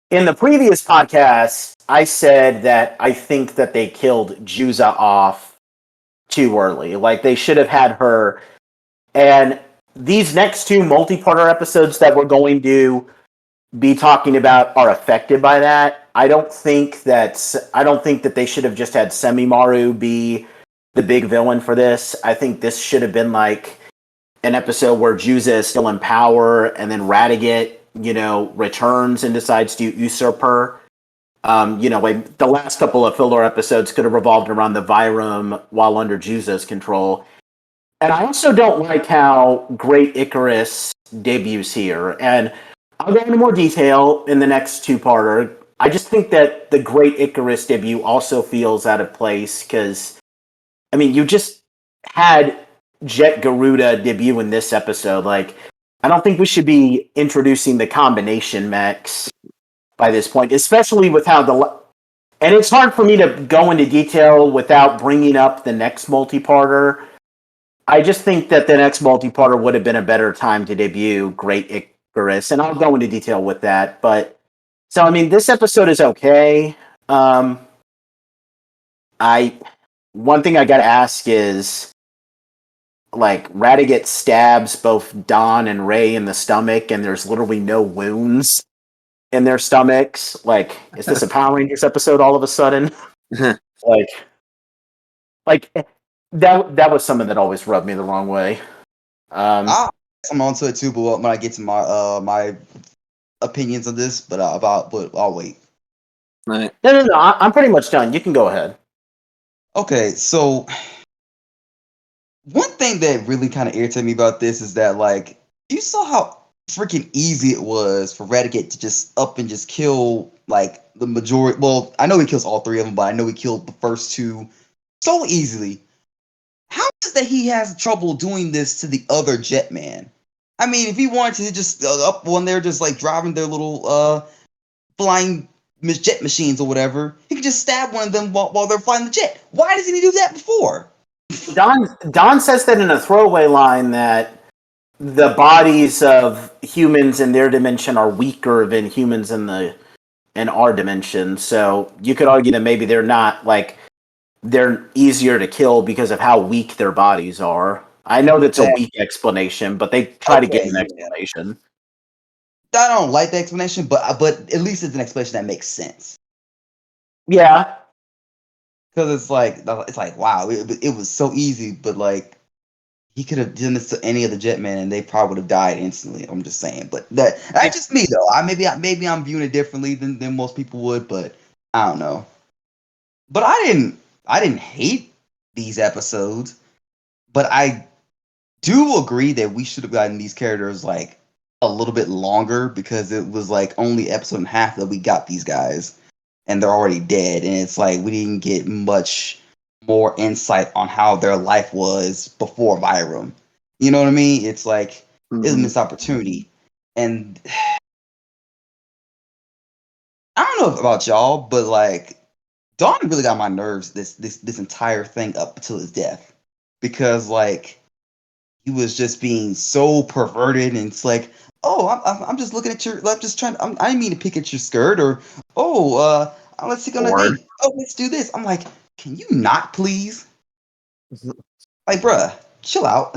in the previous podcast, I said that I think that they killed Juza off too early. Like they should have had her. And these next two multi-parter episodes that we're going to be talking about are affected by that. I don't think that they should have just had Semimaru be the big villain for this. I think this should have been like an episode where Juza is still in power, and then Radiguet, returns and decides to usurp her. Like the last couple of filler episodes could have revolved around the Vyram while under Juza's control. And I also don't like how Great Icarus debuts here. And I'll go into more detail in the next two-parter. I just think that the Great Icarus debut also feels out of place because, I mean, you just had Jet Garuda debut in this episode. Like, I don't think we should be introducing the combination mechs by this point, especially with how and it's hard for me to go into detail without bringing up the next multi-parter. I just think that the next multi-parter would have been a better time to debut Great Icarus, and I'll go into detail with that. But so, I mean, this episode is okay. One thing I gotta ask is, like, Radiguet stabs both Don and Ray in the stomach, and there's literally no wounds in their stomachs. Like, is this a Power Rangers episode all of a sudden? like that was something that always rubbed me the wrong way. I'm onto it too, but when I get to my my opinions on this, but I'll wait. Right. No. I'm pretty much done. You can go ahead. Okay, so one thing that really kind of irritated me about this is that, like, you saw how freaking easy it was for Radicate to just up and just kill, like, the majority. Well, I know he kills all three of them, but I know he killed the first two so easily. How is that he has trouble doing this to the other Jetman? I mean, if he wanted to just up when they're just like driving their little flying jet machines or whatever, he could just stab one of them while they're flying the jet. Why doesn't he do that before? Don says that in a throwaway line that the bodies of humans in their dimension are weaker than humans in our dimension. So you could argue that maybe they're easier to kill because of how weak their bodies are. I know that's a weak explanation, but they try to give an explanation. I don't like the explanation, but at least it's an explanation that makes sense. Yeah, because it's like wow, it was so easy, but like he could have done this to any of the Jetmen and they probably would have died instantly. I'm just saying, but that's just me though. Maybe I'm viewing it differently than most people would, but I don't know. But I didn't hate these episodes, but I do agree that we should have gotten these characters like a little bit longer because it was like only episode and a half that we got these guys and they're already dead, and it's like we didn't get much more insight on how their life was before Vyram. You know what I mean? It's like it's a missed opportunity. And I don't know about y'all, but like Dawn really got my nerves this entire thing up until his death. Because like he was just being so perverted, and it's like, oh, I'm just looking at your, I'm just trying. I didn't mean to pick at your skirt, or let's take on a date. Oh, let's do this. I'm like, can you not please? Like, bruh, chill out.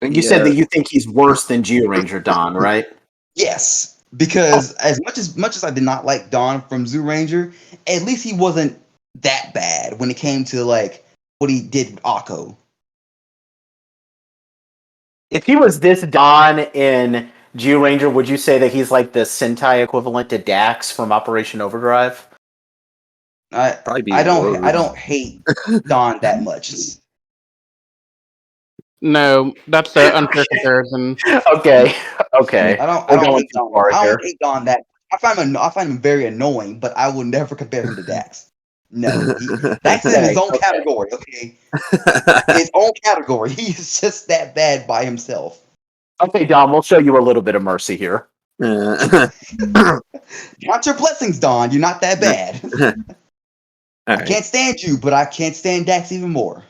You said that you think he's worse than Georanger Don, right? Yes, because as much as I did not like Don from Zoo Ranger, at least he wasn't that bad when it came to like what he did with Akko. If he was this Don in Georanger, would you say that he's like the Sentai equivalent to Dax from Operation Overdrive? I don't hate Don that much. No, that's an unfair comparison. Okay. I don't hate Don that. I find him very annoying, but I will never compare him to Dax. No, Dax is in his own category. Okay, his own category. He's just that bad by himself. Okay, Don, we'll show you a little bit of mercy here. Count your blessings, Don. You're not that bad. I can't stand you, but I can't stand Dax even more.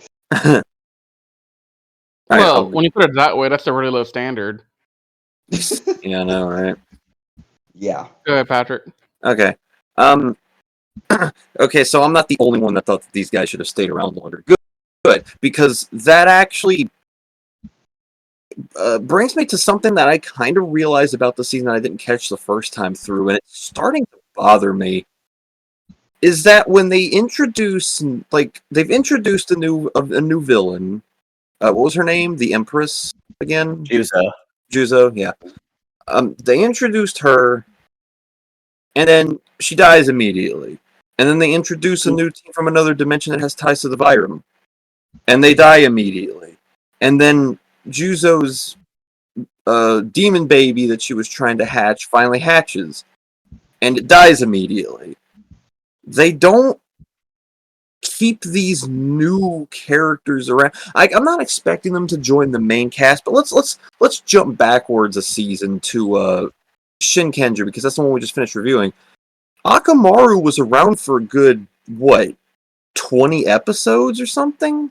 Well, when you put it that way, that's a really low standard. Yeah, I know, right? Yeah. Go ahead, Patrick. Okay. Okay, so I'm not the only one that thought that these guys should have stayed around longer. Good, because that actually brings me to something that I kind of realized about the season that I didn't catch the first time through, and it's starting to bother me. Is that when they introduce, like, they've introduced a new villain. What was her name? The Empress again? Juzo, yeah. They introduced her, and then she dies immediately. And then they introduce a new team from another dimension that has ties to the Vyram, and they die immediately. And then Juzo's demon baby that she was trying to hatch finally hatches, and it dies immediately. They don't keep these new characters around. I'm not expecting them to join the main cast, but let's jump backwards a season to Shinkenger, because that's the one we just finished reviewing. Akamaru was around for a good 20 episodes or something?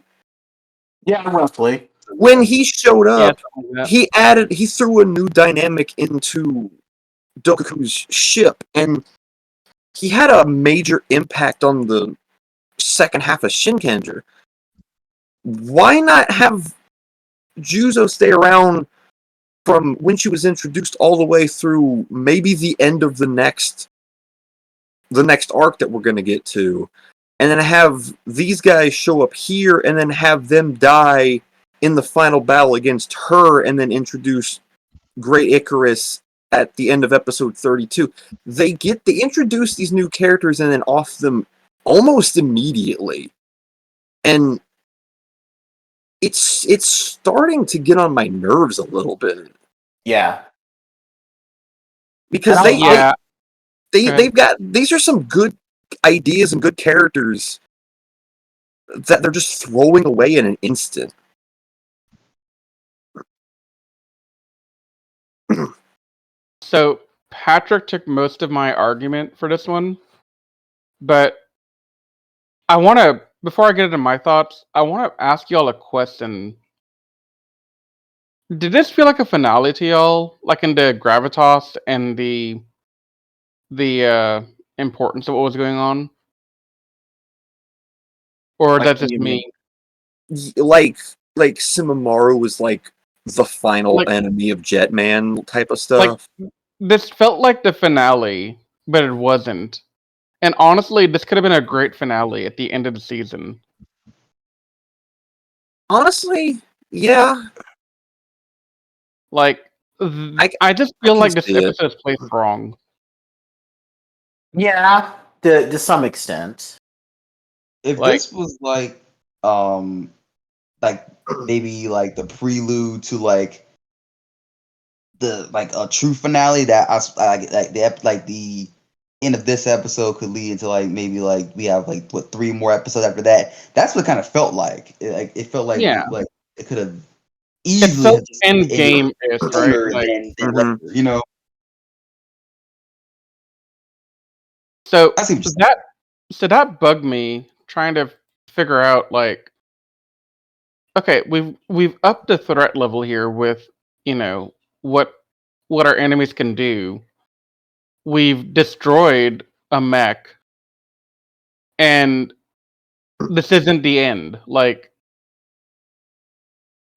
Yeah, roughly. When he showed up, he threw a new dynamic into Doku's ship, and he had a major impact on the second half of Shinkenger. Why not have Juzo stay around from when she was introduced all the way through maybe the end of the next arc that we're going to get to, and then have these guys show up here and then have them die in the final battle against her, and then introduce Great Icarus at the end of episode 32. They introduce these new characters and then off them almost immediately. And it's starting to get on my nerves a little bit. Yeah. Because And Yeah. Go ahead. they've got, these are some good ideas and good characters that they're just throwing away in an instant. So Patrick took most of my argument for this one, but I want to, before I get into my thoughts, I want to ask y'all a question. Did this feel like a finale to y'all, like in the gravitas and the importance of what was going on, or is Like, that what do just you mean? me? Like Simamaru was like the final Like, enemy of Jetman type of like stuff. this felt like the finale, but it wasn't. And honestly, this could have been a great finale at the end of the season. Honestly, yeah, Like, I just I feel can like this see it. episode is placed wrong. Yeah, to some extent. If Like, this was like maybe like the prelude to like the like a true finale that like the end of this episode could lead into like maybe like we have like what 3 more episodes after that. That's what it kind of felt like. It felt like yeah, like it could have it easily felt have just end ended game-ish, right? sooner Like, than later. You know, so I see what you're saying. that so that bugged me trying to figure out like, okay, we've upped the threat level here with, you know, what what our enemies can do. We've destroyed a mech, and this isn't the end. Like,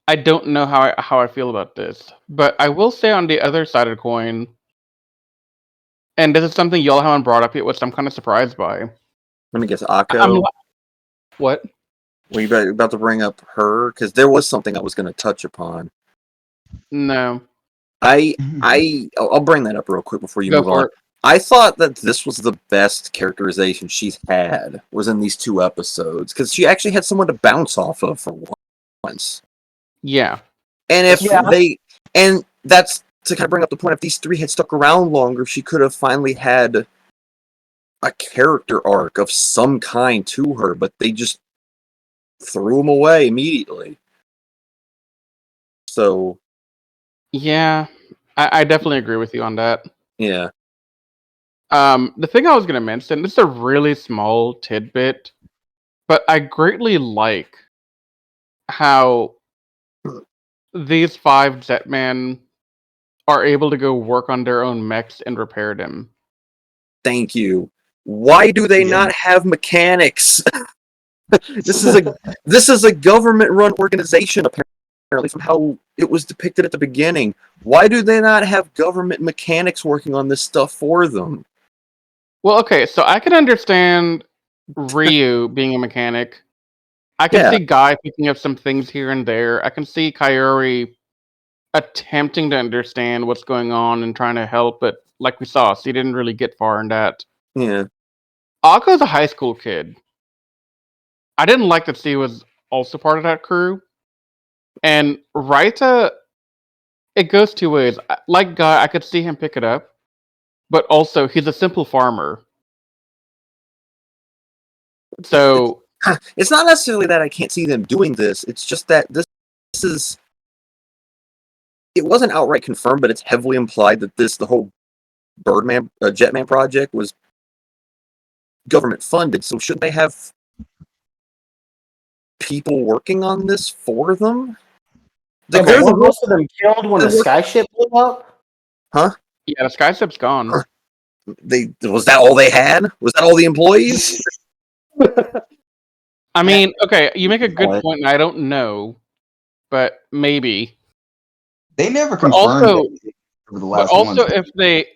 I don't know how I feel about this, but I will say on the other side of the coin, and this is something y'all haven't brought up yet, which I'm kind of surprised by. Let me guess, I'm Akko. what? Were you about to bring up her? Because there was something I was going to touch upon. No, I'll bring that up real quick before you go move on. for it. I thought that this was the best characterization she's had was in these 2 episodes because she actually had someone to bounce off of for once. Yeah, And if Yeah. and that's to kind of bring up the point. If these 3 had stuck around longer, she could have finally had a character arc of some kind to her. But they just threw him away immediately. So yeah, I definitely agree with you on that. yeah. The thing I was gonna mention, this is a really small tidbit, but I greatly like how these 5 Jetmen are able to go work on their own mechs and repair them. Thank you. Why do they Yeah. not have mechanics? This is a government run organization apparently from how it was depicted at the beginning. Why do they not have government mechanics working on this stuff for them? Well, okay, so I can understand Ryu being a mechanic. I can Yeah, see Guy picking up some things here and there. I can see Kaori attempting to understand what's going on and trying to help, but like we saw, she didn't really get far in that. yeah. Akko's a high school kid. I didn't like that she was also part of that crew. And Raita, it goes 2 ways. Like Guy, I could see him pick it up, but also he's a simple farmer. So It's not necessarily that I can't see them doing this. It's just that this is. It wasn't outright confirmed, but it's heavily implied that the whole Jetman project was government funded. So should they have people working on this for them? The Yeah, but goal, weren't most of them killed when the They're work- skyship blew up? huh? yeah, the skyship's gone. Was that all they had? Was that all the employees? I mean, okay, you make a good What? point, and I don't know, but maybe. They never But confirmed also, anything over the last month.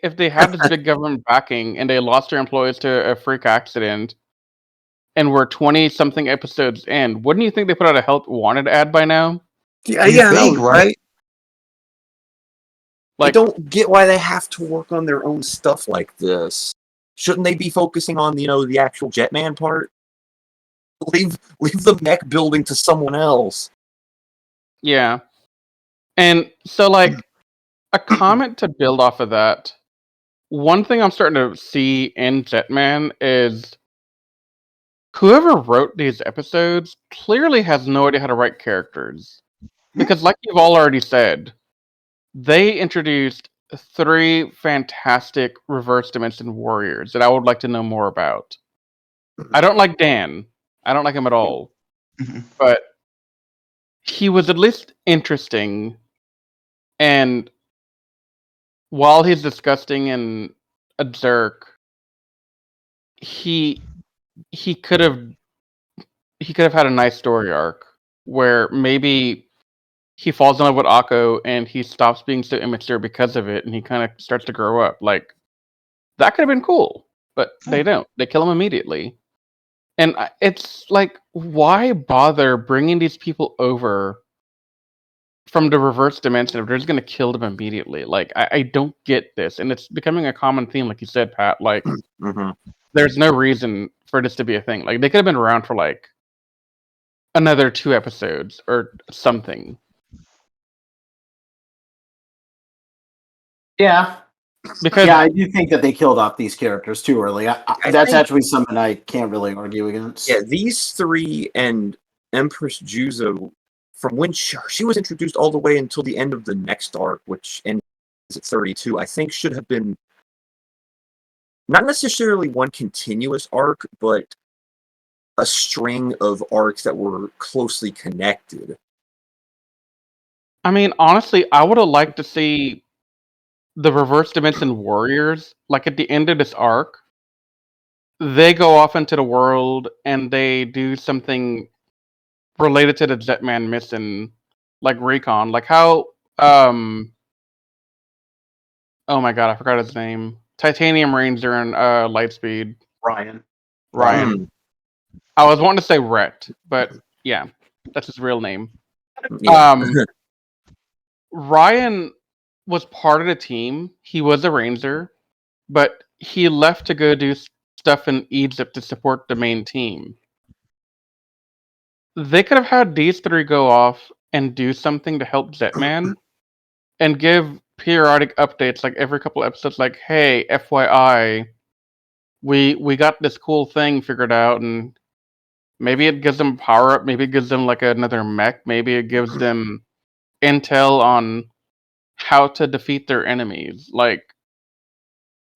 if they had this big government backing and they lost their employees to a freak accident, and we're 20 something episodes in, wouldn't you think they put out a help wanted ad by now? Yeah, You yeah, think, no, right? right? I Like, don't get why they have to work on their own stuff like this. Shouldn't they be focusing on, the actual Jetman part? leave the mech building to someone else. Yeah. And so, like, a comment to build off of that. One thing I'm starting to see in Jetman is whoever wrote these episodes clearly has no idea how to write characters. Because, like you've all already said, they introduced 3 fantastic reverse dimension warriors that I would like to know more about. I don't like Dan. I don't like him at all. But he was at least interesting, and while he's disgusting and a jerk, he he could have had a nice story arc where maybe he falls in love with Akko and he stops being so immature because of it, and he kind of starts to grow up. Like, that could have been cool, but they don't. They kill him immediately. And it's like, why bother bringing these people over from the reverse dimension if they're just going to kill them immediately? Like, I don't get this. And it's becoming a common theme, like you said, Pat. Like, there's no reason for this to be a thing. Like, they could have been around for, like, another 2 episodes or something. Yeah. Because Yeah, I do think that they killed off these characters too early. That's actually something I can't really argue against. Yeah, these 3 and Empress Juzo, from when she was introduced all the way until the end of the next arc, which ends at 32, I think should have been not necessarily one continuous arc, but a string of arcs that were closely connected. I mean, honestly, I would have liked to see the reverse dimension warriors, like at the end of this arc, they go off into the world and they do something related to the Jetman mission, like recon, like how oh my god, I forgot his name. Titanium Ranger and Lightspeed. Ryan. Ryan. I was wanting to say Rhett, but yeah, that's his real name. Yeah. Ryan was part of the team. He was a ranger, but he left to go do stuff in Egypt to support the main team. They could have had these 3 go off and do something to help Jetman and give periodic updates, like every couple episodes, like, hey, FYI, we got this cool thing figured out, and maybe it gives them power up, maybe it gives them like another mech, maybe it gives them intel on how to defeat their enemies. Like,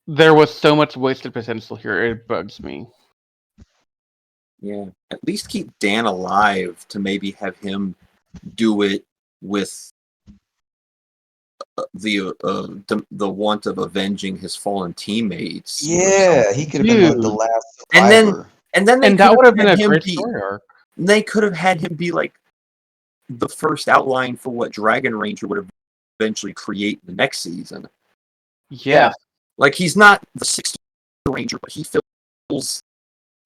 there was so much wasted potential here, it bugs me. Yeah, at least keep Dan alive to maybe have him do it with the want of avenging his fallen teammates. Yeah, he could have been like the last survivor. And then that would have been a great story arc. They could have had him be like the first outline for what Dragon Ranger would eventually create in the next season. Yeah. Like, he's not the 6th Ranger, but he fills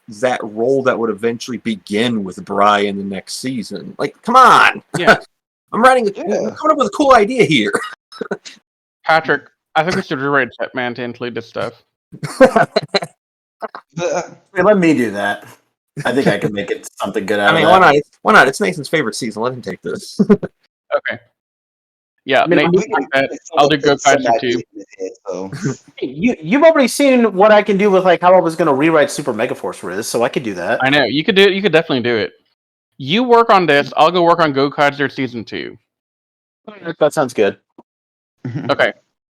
that role that would eventually begin with Brian the next season. Like, come on! Yeah. I'm coming up with a cool idea here. Patrick, I think we should rewrite Jetman to include this stuff. Let me do that. I think I can make it something good out of that. Why not? Why not? It's Nathan's favorite season. Let him take this. Okay. Yeah, Nathan, I'll do Go-Kaiser too. You've already seen what I can do with, like, how I was going to rewrite Super Megaforce Riz, so I could do that. I know, you could do it. You could definitely do it. You work on this. I'll go work on Go-Kaiser Season 2. That sounds good. Okay.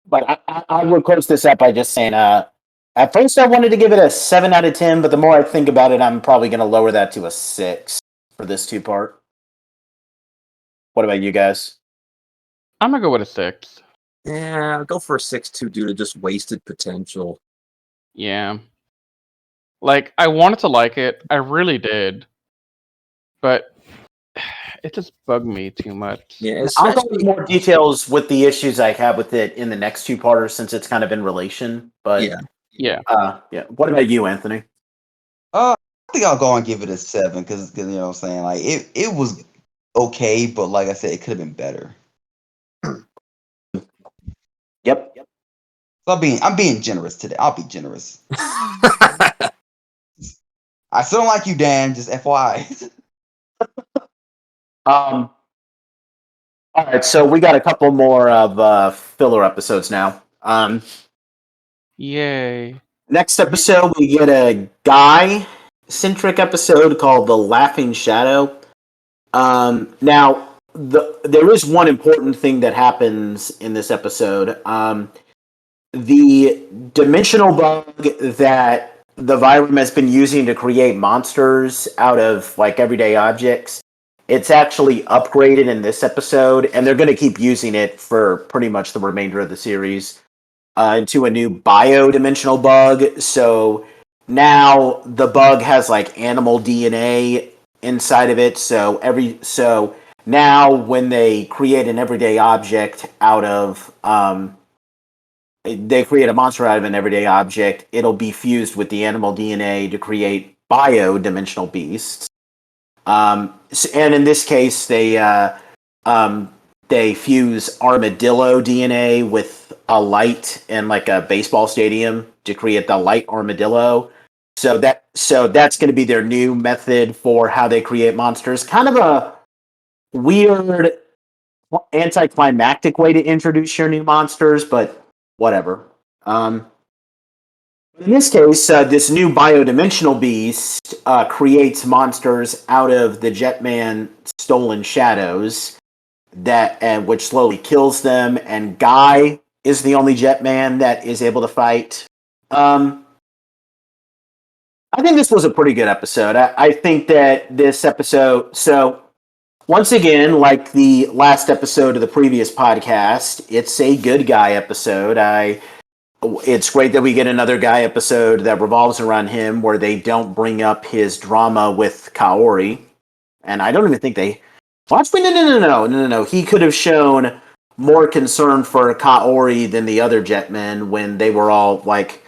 But I would close this up by just saying, at first I wanted to give it a 7 out of 10, but the more I think about it, I'm probably going to lower that to a 6 for this 2-part. What about you guys? I'm going to go with a 6. Yeah, I'll go for a 6 too, due to just wasted potential. Yeah. Like, I wanted to like it. I really did. But it just bugged me too much. Yeah, I'll go into more details with the issues I have with it in the next 2-parters, since it's kind of in relation. But yeah. What about you, Anthony? I think I'll go and give it a 7 because you know what I'm saying, like it was okay, but like I said, it could have been better. Yep. So I'm being generous today. I'll be generous. I still don't like you, Dan. Just FYI. All right, so we got a couple more of filler episodes now. Yay. Next episode, we get a guy-centric episode called The Laughing Shadow. Now, there is one important thing that happens in this episode. The dimensional bug that the Vyram has been using to create monsters out of like everyday objects, it's actually upgraded in this episode, and they're going to keep using it for pretty much the remainder of the series into a new biodimensional bug. So now the bug has like animal DNA inside of it. So now when they create an everyday object out of they create a monster out of an everyday object, it'll be fused with the animal DNA to create biodimensional beasts. And in this case, they fuse armadillo DNA with a light in like a baseball stadium to create the light armadillo. So that's going to be their new method for how they create monsters. Kind of a weird anticlimactic way to introduce your new monsters, but whatever. In this case, this new biodimensional beast creates monsters out of the Jetman stolen shadows which slowly kills them. And Guy is the only Jetman that is able to fight. I think this was a pretty good episode. I think that this episode. So once again, like the last episode of the previous podcast, it's a good guy episode. It's great that we get another guy episode that revolves around him where they don't bring up his drama with Kaori. And I don't even think they... Watch me, no. He could have shown more concern for Kaori than the other Jetmen when they were all, like,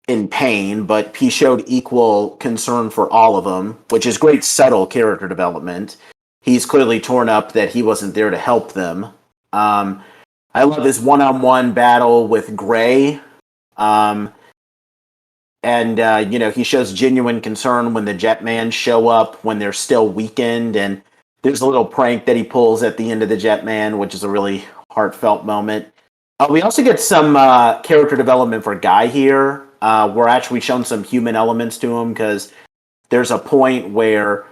in pain, but he showed equal concern for all of them, which is great subtle character development. He's clearly torn up that he wasn't there to help them. I love his one-on-one battle with Gray. He shows genuine concern when the Jetman show up when they're still weakened, and there's a little prank that he pulls at the end of the Jetman, which is a really heartfelt moment. We also get some character development for Guy here. We're actually shown some human elements to him, because there's a point where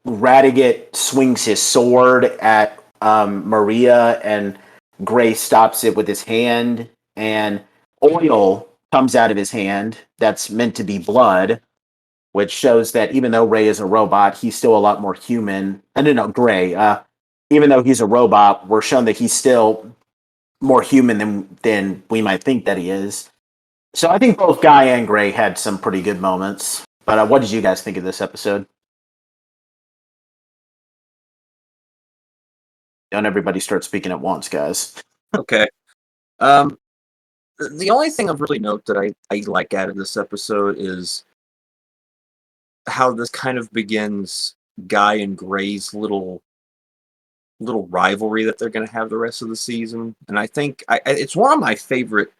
Radiguet swings his sword at Maria, and Gray stops it with his hand, and oil comes out of his hand that's meant to be blood, which shows that even though Ray is a robot, he's still a lot more human. Gray. Even though he's a robot, we're shown that he's still more human than we might think that he is. So I think both Guy and Gray had some pretty good moments. But what did you guys think of this episode? Don't everybody start speaking at once, guys. Okay. The only thing of really note that I like out of this episode is how this kind of begins Guy and Gray's little rivalry that they're going to have the rest of the season. And I think it's one of my favorite,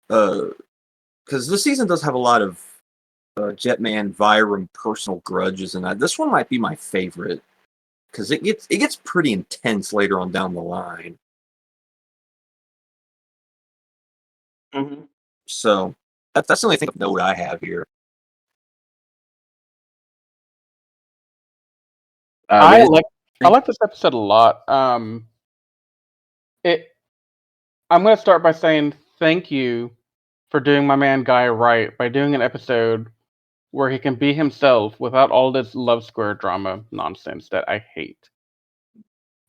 because this season does have a lot of Jetman Vyram personal grudges, and this one might be my favorite because it gets pretty intense later on down the line. Mm-hmm. So that's the only thing of note I have here. I like this episode a lot. I'm going to start by saying thank you for doing my man Guy right by doing an episode where he can be himself without all this love square drama nonsense that I hate.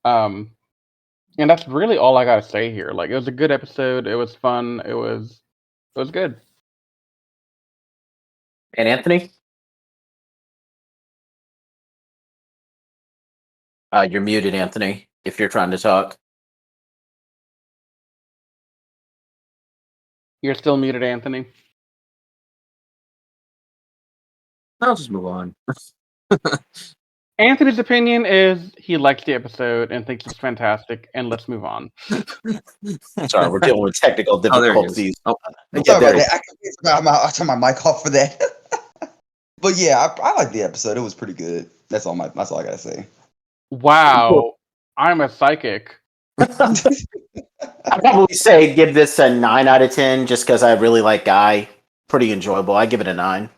And that's really all I gotta say here. Like, it was a good episode. It was fun. It was good. And Anthony? You're muted, Anthony, if you're trying to talk. You're still muted, Anthony. I'll just move on. Anthony's opinion is he likes the episode and thinks it's fantastic, and let's move on. Sorry, we're dealing with technical difficulties. Sorry about that. I turned my mic off for that. But yeah, I like the episode. It was pretty good. That's all I gotta say. Wow, I'm a psychic. I'd probably say give this a 9 out of 10 just because I really like Guy. Pretty enjoyable. I give it a 9.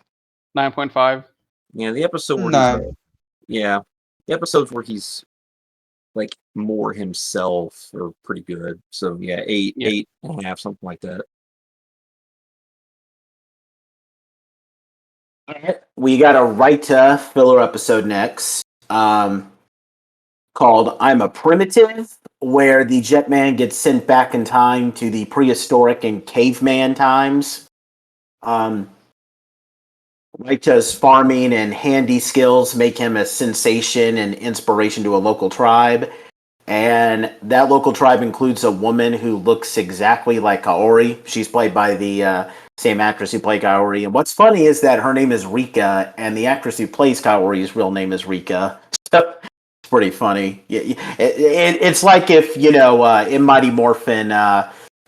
9.5. Yeah, the episode where No. the episodes where he's like more himself are pretty good. So yeah, eight, Yeah. 8.5, something like that. We got a Raita filler episode next, called "I'm a Primitive," where the Jetman gets sent back in time to the prehistoric and caveman times. Raita's farming and handy skills make him a sensation and inspiration to a local tribe. And that local tribe includes a woman who looks exactly like Kaori. She's played by the same actress who played Kaori. And what's funny is that her name is Rika, and the actress who plays Kaori's real name is Rika. So it's pretty funny. It's like if, in Mighty Morphin,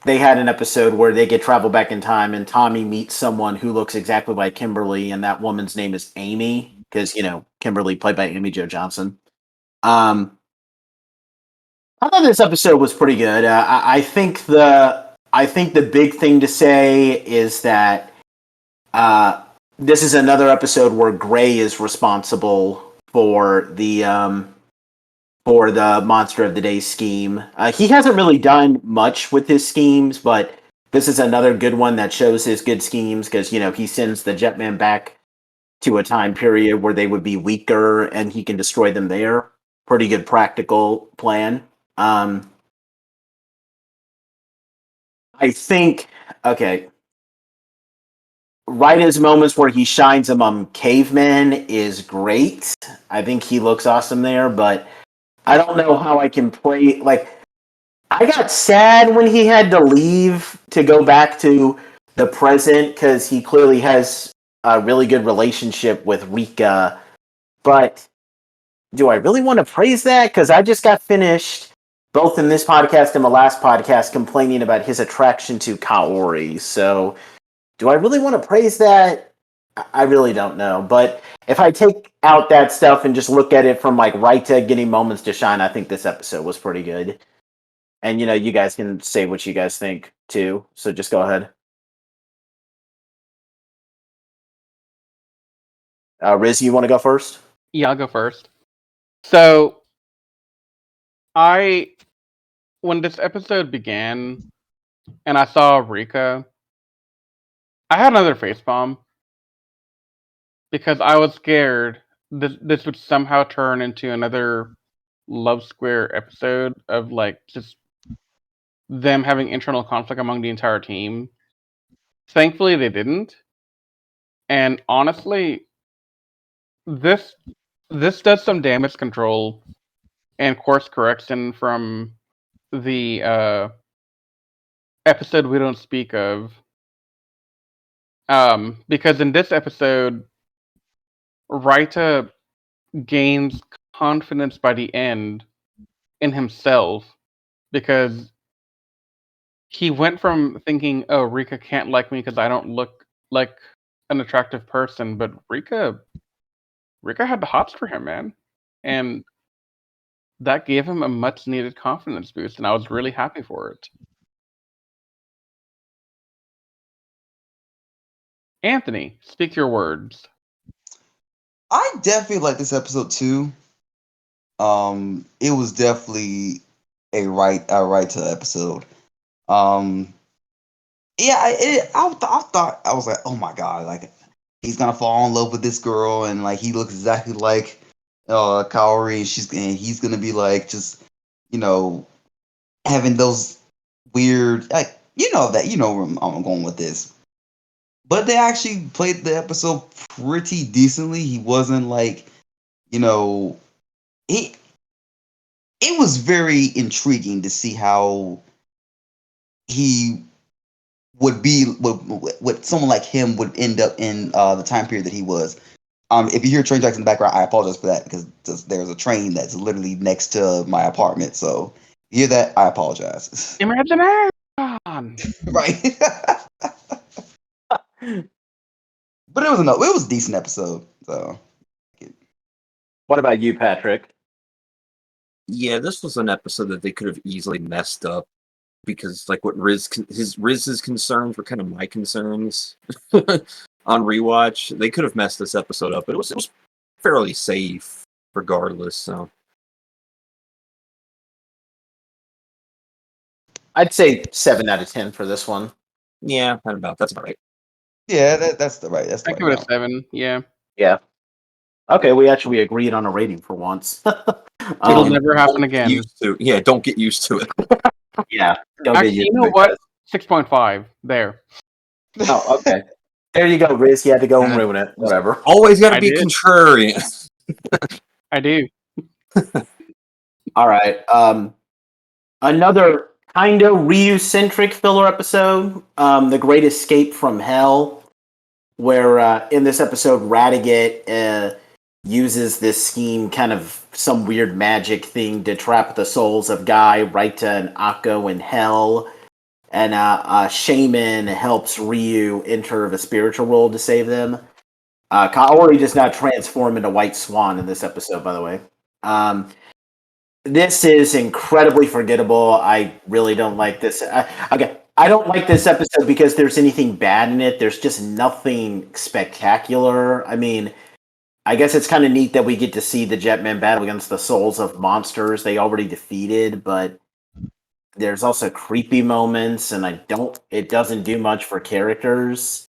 they had an episode where they get travel back in time, and Tommy meets someone who looks exactly like Kimberly, and that woman's name is Amy, because, Kimberly played by Amy Jo Johnson. I thought this episode was pretty good. I think the big thing to say is that this is another episode where Gray is responsible for the Monster of the Day scheme. He hasn't really done much with his schemes, but this is another good one that shows his good schemes because he sends the Jetman back to a time period where they would be weaker and he can destroy them there. Pretty good practical plan. I think, okay, Raita's moments where he shines among cavemen is great. I think he looks awesome there, but I don't know how I can play. Like, I got sad when he had to leave to go back to the present because he clearly has a really good relationship with Rika. But do I really want to praise that? Because I just got finished, both in this podcast and the last podcast, complaining about his attraction to Kaori. So, do I really want to praise that? I really don't know. But if I take out that stuff and just look at it from like Raita getting moments to shine, I think this episode was pretty good. And you guys can say what you guys think too. So just go ahead. Riz, you want to go first? Yeah, I'll go first. So, when this episode began and I saw Rika, I had another facepalm because I was scared this would somehow turn into another Love Square episode of like just them having internal conflict among the entire team. Thankfully, they didn't. And honestly, this does some damage control and course correction from the episode we don't speak of. Because in this episode, Raita gains confidence by the end in himself because he went from thinking, "Oh, Rika can't like me because I don't look like an attractive person," but Rika had the hots for him, man, and that gave him a much needed confidence boost, and I was really happy for it. Anthony, speak your words. I definitely like this episode too. It was definitely a right to episode. Yeah, I thought I was like, oh my god, like he's gonna fall in love with this girl, and like he looks exactly like Kaori, and he's gonna be like just having those weird like where I'm going with this. But they actually played the episode pretty decently. He wasn't like he. It was very intriguing to see how he would be what someone like him would end up in the time period that he was. If you hear train tracks in the background, I apologize for that because there's a train that's literally next to my apartment. So you hear that, I apologize. Imagination. Right. Right. But it was a decent episode. So What about you, Patrick? Yeah, this was an episode that they could have easily messed up because, like, what Riz's concerns were kind of my concerns on rewatch. They could have messed this episode up, but it was fairly safe regardless. So I'd say 7 out of 10 for this one. yeah, that's about right. yeah, that's the right I give it a amount. 7. Yeah, Yeah. Okay, we actually agreed on a rating for once. it'll never happen Don't get again. used to don't get used to it. Yeah. Don't get Actually, used you to know it, what? guys. 6.5. There. Oh, okay. There you go, Riz. You had to go and ruin it. Whatever. Always got to I be did. contrarian. I do. All right. Another kind of Ryu-centric filler episode, The Great Escape from Hell, where in this episode, Radiguet uses this scheme, kind of some weird magic thing to trap the souls of Guy, Raita, and Akko in hell. And a shaman helps Ryu enter the spiritual world to save them. Kaori does not transform into White Swan in this episode, by the way. This is incredibly forgettable. I really don't like this. Okay, I don't like this episode because there's anything bad in it. There's just nothing spectacular. I mean, I guess it's kind of neat that we get to see the Jetman battle against the souls of monsters they already defeated, but there's also creepy moments, and it doesn't do much for characters.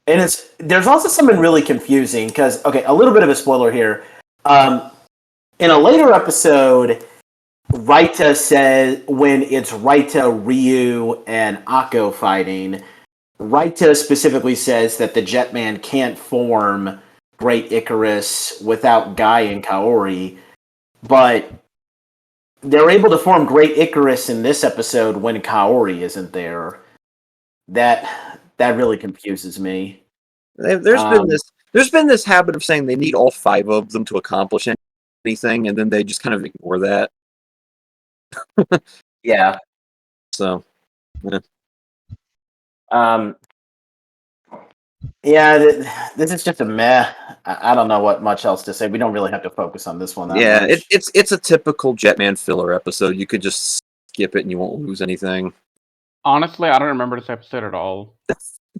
And there's also something really confusing because, okay, a little bit of a spoiler here. In a later episode, Raita says, when it's Raita, Ryu, and Akko fighting, Raita specifically says that the Jetman can't form Great Icarus without Guy and Kaori, but they're able to form Great Icarus in this episode when Kaori isn't there. That really confuses me. There's been this habit of saying they need all 5 of them to accomplish anything, and then they just kind of ignore that. Yeah. So, yeah. Yeah, this is just a meh. I don't know what much else to say. We don't really have to focus on this one that much. It's a typical Jetman filler episode. You could just skip it and you won't lose anything. Honestly, I don't remember this episode at all.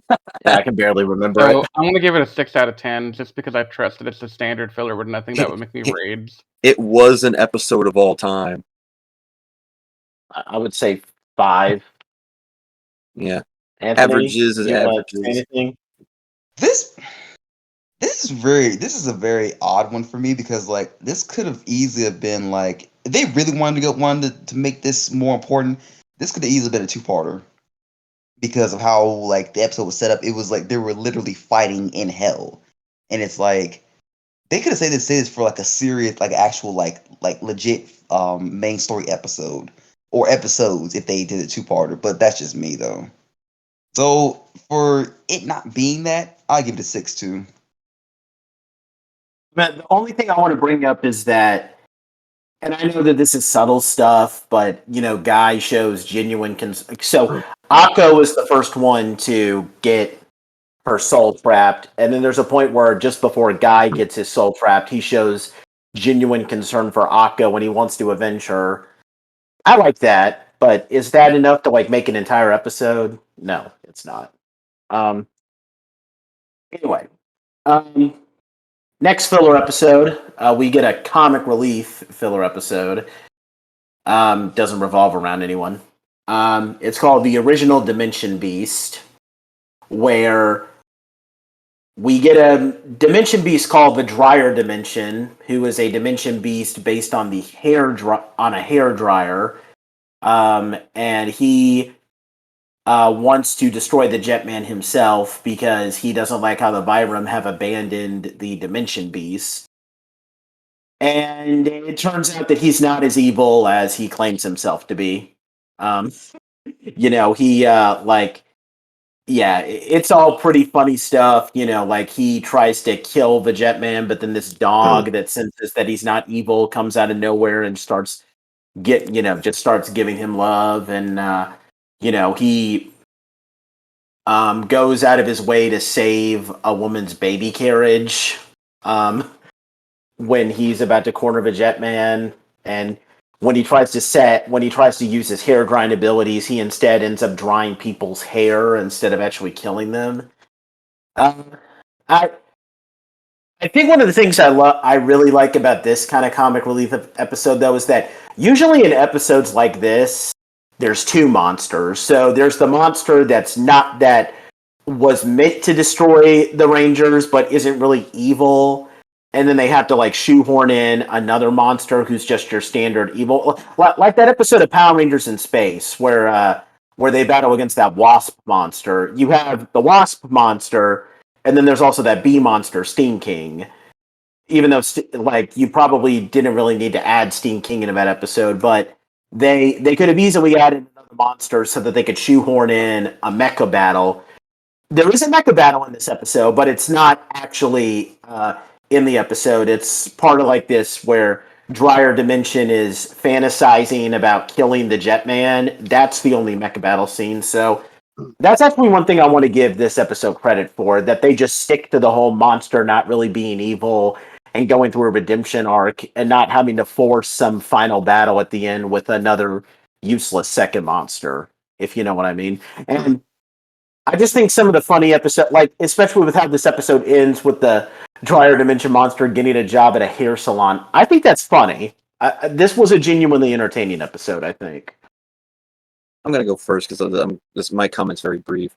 Yeah, I can barely remember So it. I'm gonna give it a 6 out of 10, just because I trust that it's a standard filler with nothing that would make me rage. It was an episode of all time. I would say 5. Yeah. Anthony, Averages is you want to say averages. anything? This is a very odd one for me because like this could have easily have been like if they really wanted to make this more important, this could have easily been a 2-parter because of how like the episode was set up. It was like they were literally fighting in hell, and it's like they could have said this for like a serious like actual like legit main story episode or episodes if they did a 2-parter. But that's just me though. So for it not being that, I give it a 6 too. But the only thing I want to bring up is that, and I know that this is subtle stuff, but Guy shows genuine so Akko is the first one to get her soul trapped, and then there's a point where just before Guy gets his soul trapped, he shows genuine concern for Akko when he wants to avenge her. I like that, but is that enough to like make an entire episode? No, it's not. Anyway, next filler episode, we get a comic relief filler episode. Doesn't revolve around anyone. It's called The Original Dimension Beast, where we get a dimension beast called the Dryer Dimension, who is a dimension beast based on a hair dryer, and he wants to destroy the Jetman himself because he doesn't like how the Byram have abandoned the dimension beast. And it turns out that he's not as evil as he claims himself to be. He it's all pretty funny stuff. Like he tries to kill the Jetman, but then this dog that senses that he's not evil comes out of nowhere and starts just starts giving him love, and he goes out of his way to save a woman's baby carriage when he's about to corner a Jetman, and when he tries to use his hair grind abilities, he instead ends up drying people's hair instead of actually killing them. I I think one of the things I really like about this kind of comic relief episode, though, is that usually in episodes like this, there's two monsters. So there's the monster that was meant to destroy the Rangers, but isn't really evil. And then they have to like shoehorn in another monster who's just your standard evil, like that episode of Power Rangers in Space, where they battle against that Wasp monster. You have the Wasp monster, and then there's also that bee monster, Steam King. Even though like you probably didn't really need to add Steam King into that episode, but they could have easily added another monster so that they could shoehorn in a mecha battle. There is a mecha battle in this episode, but it's not actually in the episode. It's part of like this where Dryer Dimension is fantasizing about killing the Jetman. That's the only mecha battle scene. So that's actually one thing I want to give this episode credit for, that they just stick to the whole monster not really being evil and going through a redemption arc and not having to force some final battle at the end with another useless second monster, if you know what I mean. And I just think some of the funny episode, like especially with how this episode ends with the Dryer Dimension monster getting a job at a hair salon, I think that's funny. This was a genuinely entertaining episode, I think. I'm gonna go first because my comment's very brief.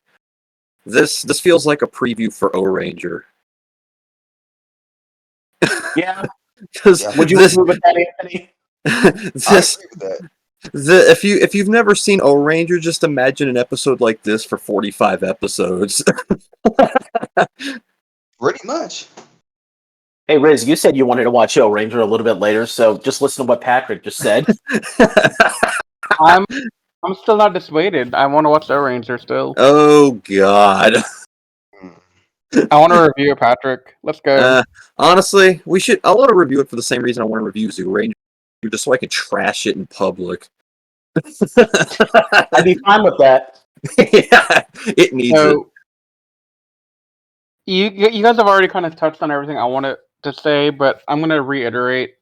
This feels like a preview for O Ranger. Yeah. Because Would you agree with that, Anthony? I agree with that. If you've never seen O Ranger, just imagine an episode like this for 45 episodes. Pretty much. Hey, Riz, you said you wanted to watch O Ranger a little bit later, so just listen to what Patrick just said. I'm still not dissuaded. I want to watch the Ranger still. Oh God. I want to review it, Patrick. Let's go. Honestly, I want to review it for the same reason I want to review Zoo Ranger, just so I can trash it in public. I'd be fine with that. Yeah, it needs it. You guys have already kind of touched on everything I wanted to say, but I'm going to reiterate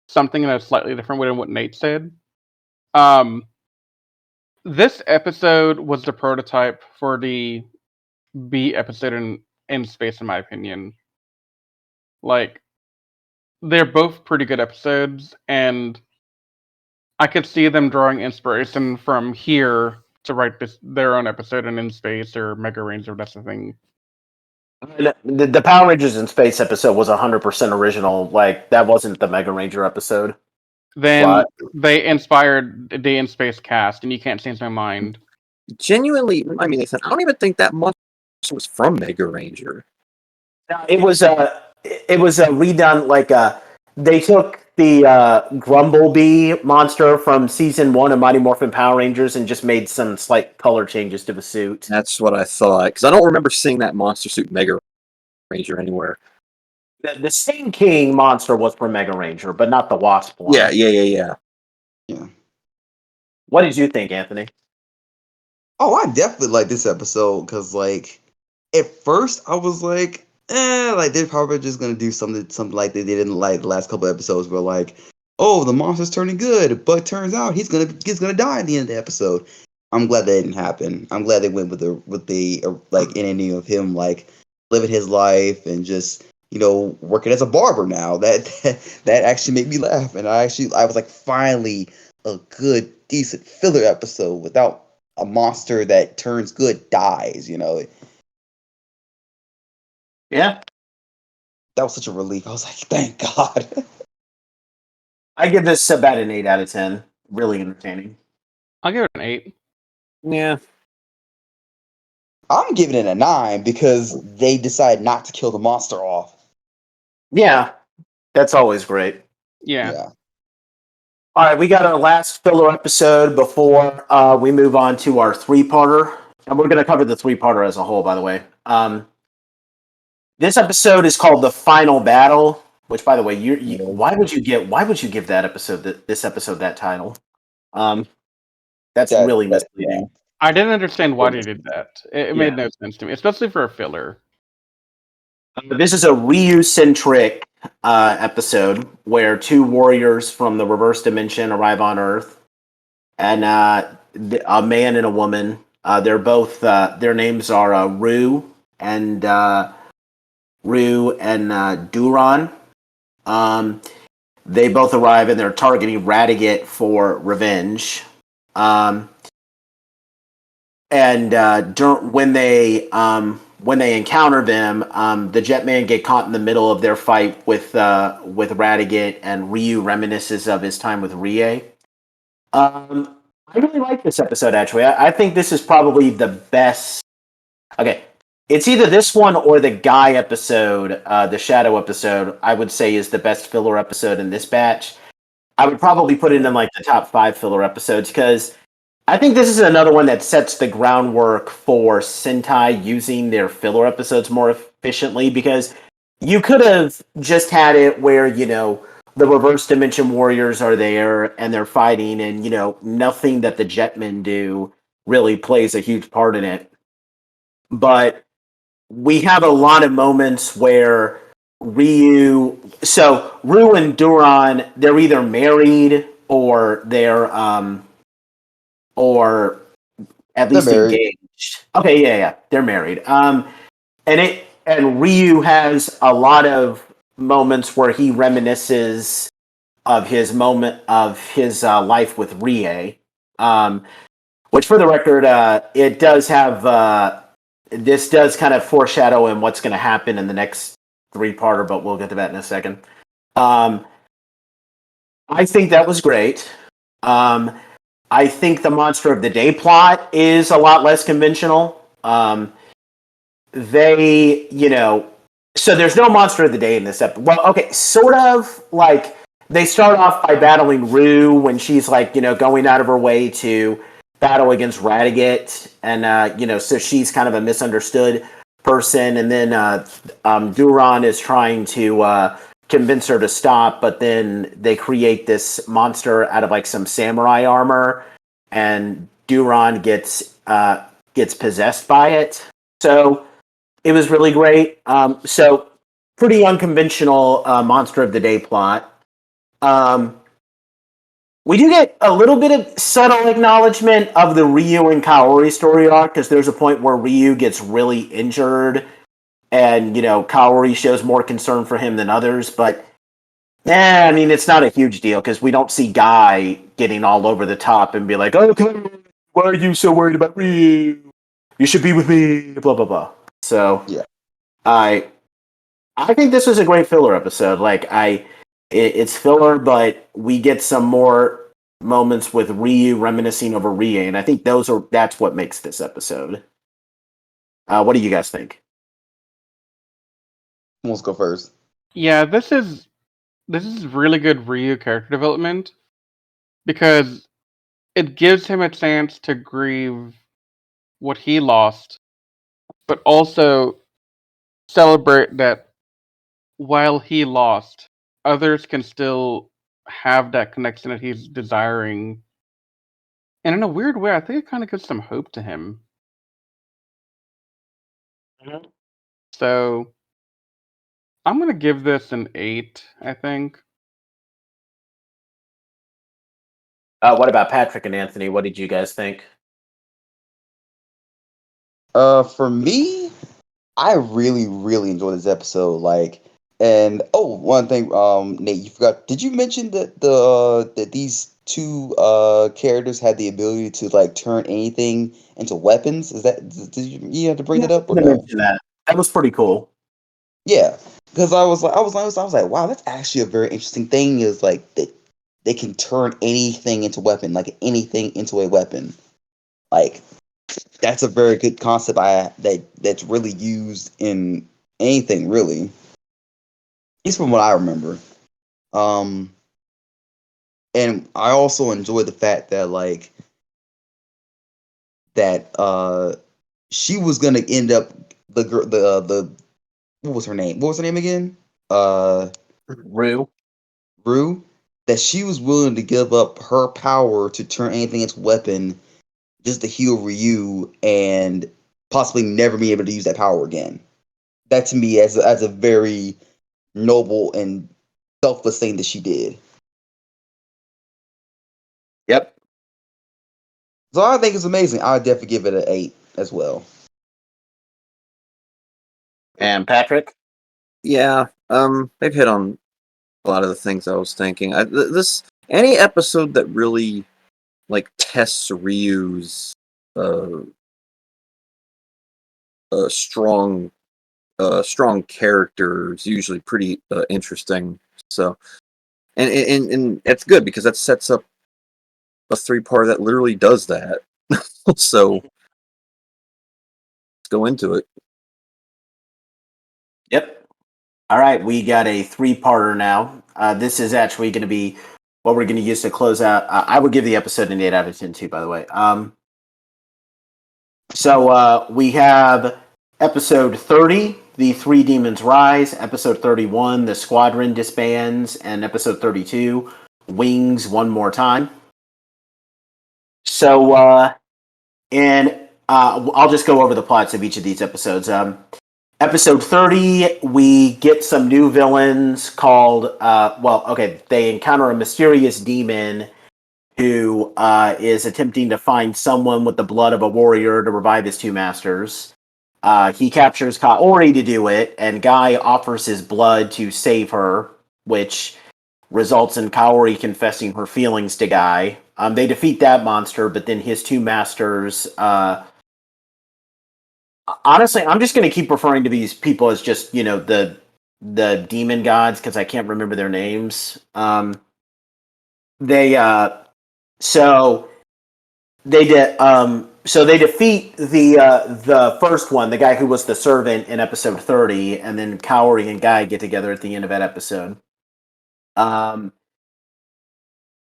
something in a slightly different way than what Nate said. This episode was the prototype for the B episode in Space, in my opinion. Like, they're both pretty good episodes, and I could see them drawing inspiration from here to write their own episode in Space or Mega Ranger. That's the thing. The Power Rangers in Space episode was 100% original. Like, that wasn't the Mega Ranger episode. Then they inspired the In Space cast, and you can't change my mind. Genuinely, I mean, I don't even think that much was from Mega Ranger. It was a redone, like they took the Grumblebee monster from season 1 of Mighty Morphin Power Rangers and just made some slight color changes to the suit. That's what I thought, because I don't remember seeing that monster suit Mega Ranger anywhere. The Steam King monster was from Mega Ranger, but not the Wasp one. Yeah. What did you think, Anthony? Oh, I definitely like this episode because, like, at first I was like, like they're probably just gonna do something like they did in like the last couple episodes, where like, oh, the monster's turning good, but turns out he's gonna die at the end of the episode. I'm glad that didn't happen. I'm glad they went with the like ending of him like living his life and just working as a barber now. That actually made me laugh, and I was like, finally a good decent filler episode without a monster that turns good dies. Yeah. That was such a relief. I was like, thank God. I give this about an 8 out of 10. Really entertaining. I'll give it an 8. Yeah. I'm giving it a 9 because they decided not to kill the monster off. Yeah. That's always great. Yeah. All right, we got our last filler episode before we move on to our 3-parter. And we're going to cover the 3-parter as a whole, by the way. This episode is called The Final Battle, which, by the way, why would you give that episode this episode that title? That's really misleading. I didn't understand why they did that. It made no sense to me, especially for a filler. This is a Ryu-centric episode where two warriors from the reverse dimension arrive on Earth, and a man and a woman. They're both their names are Rue and Duran. They both arrive and they're targeting Radiguet for revenge. When they encounter them, the Jetman get caught in the middle of their fight with Radiguet, and Ryu reminisces of his time with Rie. I really like this episode, actually. I think this is probably the best. Okay, it's either this one or the Guy episode, the Shadow episode, I would say is the best filler episode in this batch. I would probably put it in like the top 5 filler episodes because I think this is another one that sets the groundwork for Sentai using their filler episodes more efficiently, because you could have just had it where, the reverse dimension warriors are there and they're fighting, and nothing that the Jetmen do really plays a huge part in it. But we have a lot of moments where Ryu and Duran, they're either married or they're or at least engaged. Okay, yeah, they're married. And Ryu has a lot of moments where he reminisces of his life with Rie, which, for the record, it does have this does kind of foreshadow in what's going to happen in the next 3-parter, but we'll get to that in a second. I think that was great. I think the Monster of the Day plot is a lot less conventional. So there's no Monster of the Day in this episode. Well, okay, sort of. Like, they start off by battling Rue when she's like, going out of her way to battle against Radiguet, and so she's kind of a misunderstood person, and then Duran is trying to convince her to stop, but then they create this monster out of like some samurai armor, and Duran gets possessed by it. So it was really great. So pretty unconventional Monster of the Day plot. We do get a little bit of subtle acknowledgement of the Ryu and Kaori story arc, because there's a point where Ryu gets really injured, and Kaori shows more concern for him than others. But it's not a huge deal, because we don't see Guy getting all over the top and be like, "Okay, why are you so worried about Ryu? You should be with me." Blah blah blah. So yeah, I think this was a great filler episode. It's filler, but we get some more moments with Ryu reminiscing over Rie, and I think that's what makes this episode. What do you guys think? Let's go first. Yeah, this is really good Ryu character development, because it gives him a chance to grieve what he lost, but also celebrate that while he lost, others can still have that connection that he's desiring. And in a weird way, I think it kind of gives some hope to him. Mm-hmm. So I'm going to give this an 8, I think. What about Patrick and Anthony? What did you guys think? For me, I really, really enjoyed this episode. One thing, Nate, you forgot. Did you mention that that these two characters had the ability to turn anything into weapons? Did you have to bring that up or I no? mentioned that. That was pretty cool. Yeah, because I was like, wow, that's actually a very interesting thing. Is like that they can turn anything into weapon, like anything into a weapon. Like that's a very good concept. That's really used in anything really. At least from what I remember. And I also enjoy the fact that she was gonna end up the what was her name? What was her name again? Rue. Rue. That she was willing to give up her power to turn anything into weapon just to heal Ryu and possibly never be able to use that power again. That to me as a very noble and selfless thing that she did. Yep. So I think it's amazing. I would definitely give it an 8 as well. And Patrick? Yeah, they've hit on a lot of the things I was thinking. This any episode that really like tests Ryu's strong character is usually pretty interesting. So, and it's good because that sets up a 3-part that literally does that. So let's go into it. Yep. All right, we got a 3-parter now. This is actually going to be what we're going to use to close out. I would give the episode an 8 out of 10 too, by the way. So we have episode 30, The Three Demons Rise, episode 31, The Squadron Disbands, and episode 32, Wings One More Time. So, I'll just go over the plots of each of these episodes. Episode 30, we get some new villains called, they encounter a mysterious demon who is attempting to find someone with the blood of a warrior to revive his two masters. He captures Kaori to do it, and Guy offers his blood to save her, which results in Kaori confessing her feelings to Guy. They defeat that monster, but then his two masters... honestly, I'm just going to keep referring to these people as just, the demon gods, because I can't remember their names. So they defeat the first one, the guy who was the servant in episode 30, and then Kaori and Guy get together at the end of that episode.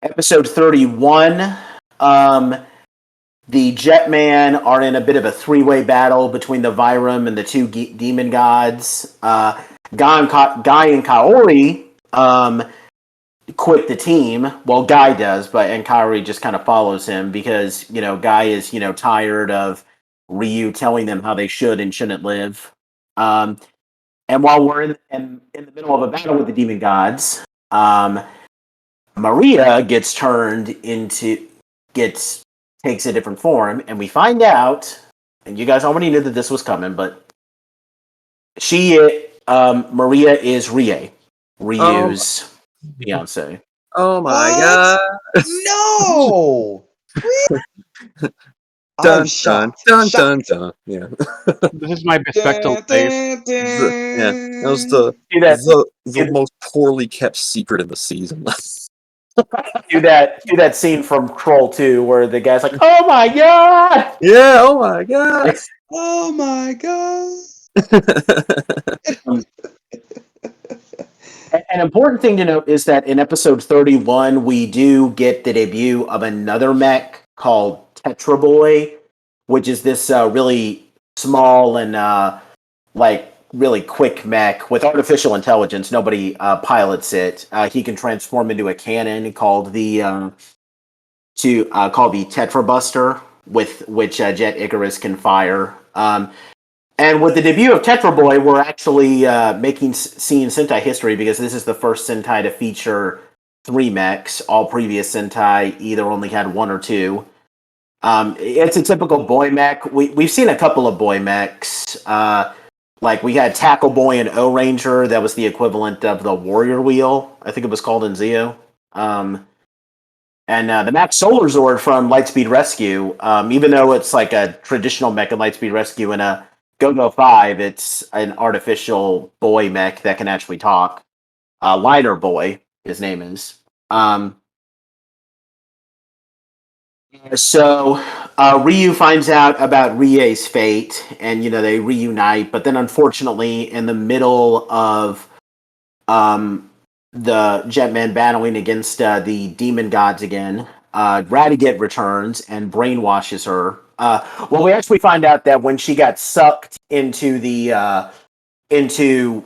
Episode 31, the Jetman are in a bit of a 3-way battle between the Vyram and the two demon gods. Guy and Kaori quit the team. Well, Guy does, and Kaori just kind of follows him because, Guy is, tired of Ryu telling them how they should and shouldn't live. And while we're in the middle of a battle with the demon gods, Maria takes a different form, and we find out, and you guys already knew that this was coming, but Maria is Ryu's fiance. Oh my What? god! No! Dun, I'm shocked. dun, Shocked. dun. Yeah. This is my bespectacled face. Yeah, that was the most poorly kept secret of the season. Do that scene from Troll 2 where the guy's like, "Oh my god!" Yeah, oh my god! Oh my god! An important thing to note is that in episode 31, we do get the debut of another mech called Tetra Boy, which is this really small and really quick mech with artificial intelligence. Nobody pilots it. He can transform into a cannon called the Tetra Buster, with which Jet Icarus can fire. And with the debut of Tetra Boy, we're actually seeing Sentai history because this is the first Sentai to feature 3 mechs. All previous Sentai either only had 1 or 2. It's a typical boy mech. We've seen a couple of boy mechs. We had Tackle Boy and O-Ranger. That was the equivalent of the Warrior Wheel. I think it was called in Zeo. And the Max Solar Zord from Lightspeed Rescue, even though it's like a traditional mech in Lightspeed Rescue and a Go-Go 5, it's an artificial boy mech that can actually talk. Lighter Boy, his name is. So Ryu finds out about Rie's fate, and they reunite. But then, unfortunately, in the middle of the Jetman battling against the demon gods again, Radiguet returns and brainwashes her. We actually find out that when she got sucked into the into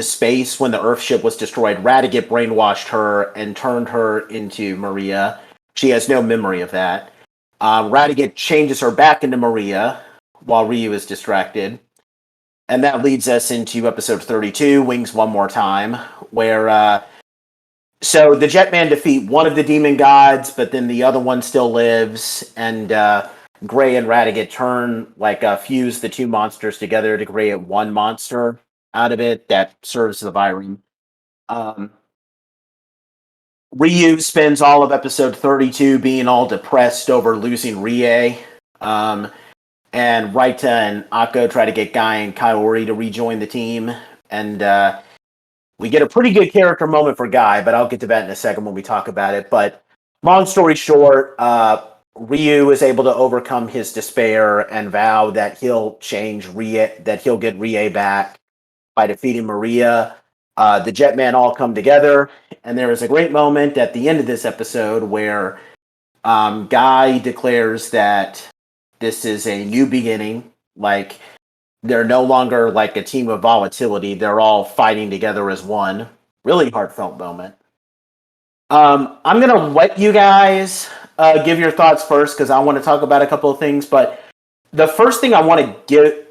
space when the Earthship was destroyed, Radiguet brainwashed her and turned her into Maria. She has no memory of that. Radiguet changes her back into Maria while Ryu is distracted. And that leads us into episode 32, Wings One More Time, where so the Jetman defeat one of the demon gods, but then the other one still lives, and Gray and Radiguet turn, fuse the two monsters together to create one monster out of it that serves the Vyram. Ryu spends all of episode 32 being all depressed over losing Rie. And Raita and Akko try to get Guy and Kaori to rejoin the team. And we get a pretty good character moment for Guy, but I'll get to that in a second when we talk about it. But long story short, Ryu is able to overcome his despair and vow that he'll get Rie back by defeating Maria. The Jetman all come together, and there is a great moment at the end of this episode where Guy declares that this is a new beginning. Like, they're no longer like a team of volatility. They're all fighting together as one. Really heartfelt moment. I'm going to let you guys give your thoughts first because I want to talk about a couple of things. But the first thing I want to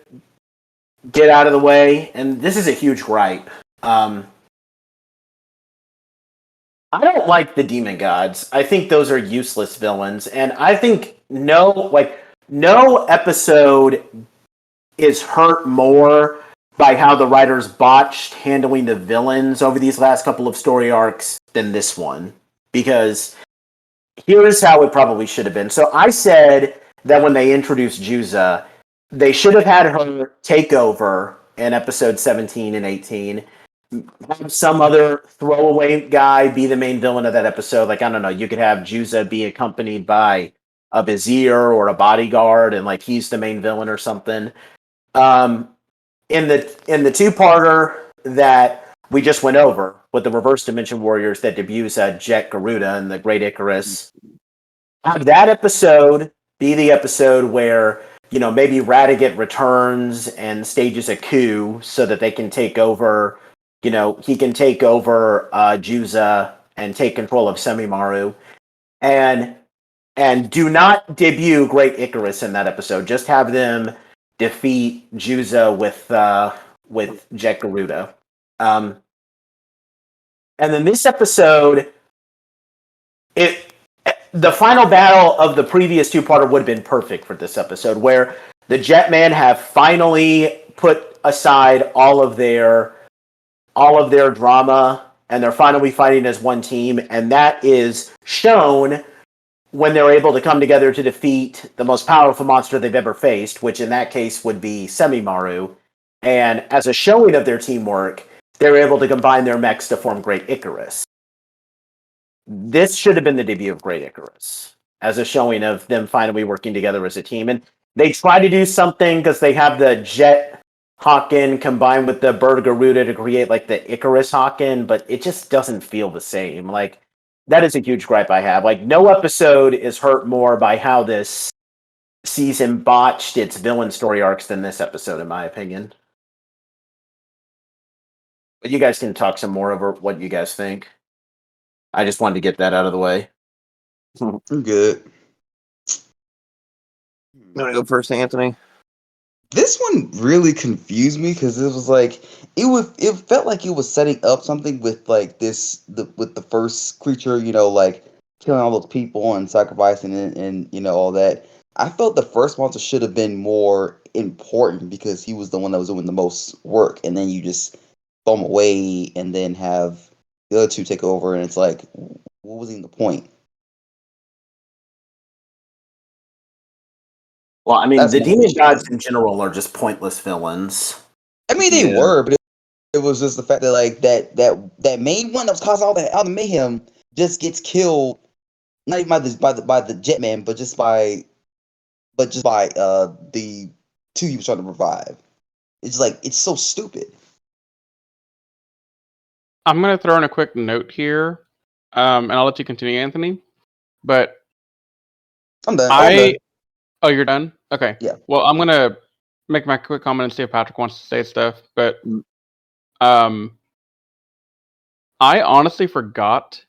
get out of the way, and this is a huge gripe. I don't like the demon gods. I think those are useless villains. And I think no episode is hurt more by how the writers botched handling the villains over these last couple of story arcs than this one. Because here's how it probably should have been. So I said that when they introduced Juza, they should have had her take over in episode 17 and 18. Have some other throwaway guy be the main villain of that episode. Like, I don't know, you could have Juza be accompanied by a vizier or a bodyguard, and like he's the main villain or something. In the two-parter that we just went over with the Reverse Dimension Warriors that debuts Jet Garuda and the Great Icarus, have that episode be the episode where, you know, maybe Radiguet returns and stages a coup so that they can take over, you know, he can take over Juza and take control of Semimaru. And do not debut Great Icarus in that episode. Just have them defeat Juza with Jet Garuda. And then this episode, the final battle of the previous two-parter would have been perfect for this episode, where the Jetman have finally put aside all of their drama, and they're finally fighting as one team, and that is shown when they're able to come together to defeat the most powerful monster they've ever faced, which in that case would be Semimaru. And as a showing of their teamwork, they're able to combine their mechs to form Great Icarus. This should have been the debut of Great Icarus, as a showing of them finally working together as a team. And they try to do something because they have the Jet Hawken combined with the Bird Garuda to create like the Icarus Hawken, but it just doesn't feel the same. Like, that is a huge gripe I have. Like, no episode is hurt more by how this season botched its villain story arcs than this episode, in my opinion. But you guys can talk some more over what you guys think. I just wanted to get that out of the way. I'm good. You want to go first, Anthony? This one really confused me because it was like it felt like it was setting up something with like with the first creature, you know, like killing all those people and sacrificing and you know all that. I felt the first monster should have been more important because he was the one that was doing the most work, and then you just throw him away and then have the other two take over, and it's like, what was even the point? Well, I mean, That's the my demon issue. gods in general are just pointless villains. I mean, they Yeah. were, but it was just the fact that like that main one that was causing all the mayhem just gets killed, not even by the Jetman, but just by the two he was trying to revive. It's like, it's so stupid. I'm going to throw in a quick note here, and I'll let you continue, Anthony. But I'm done. Oh, you're done? Okay. Yeah. Well, I'm going to make my quick comment and see if Patrick wants to say stuff. But I honestly forgot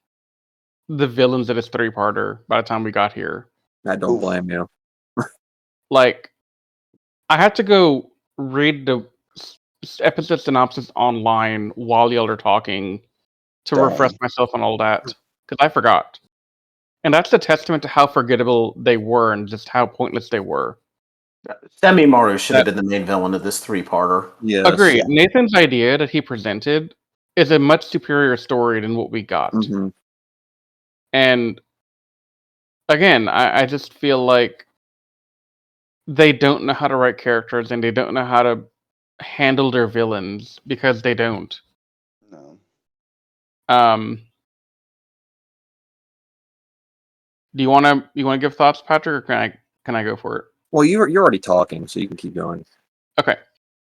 the villains of this three-parter by the time we got here. I don't Oof. blame you. Like, I had to go read the episode synopsis online while y'all are talking to refresh Dang. myself on all that because I forgot. And that's a testament to how forgettable they were and just how pointless they were. Semimaru should have been the main villain of this three-parter. Yes. Agreed. Yeah. Nathan's idea that he presented is a much superior story than what we got. Mm-hmm. And again, I just feel like they don't know how to write characters and they don't know how to handle their villains because they don't. No. Do you wanna give thoughts, Patrick, or can I go for it? Well, you're already talking, so you can keep going. Okay.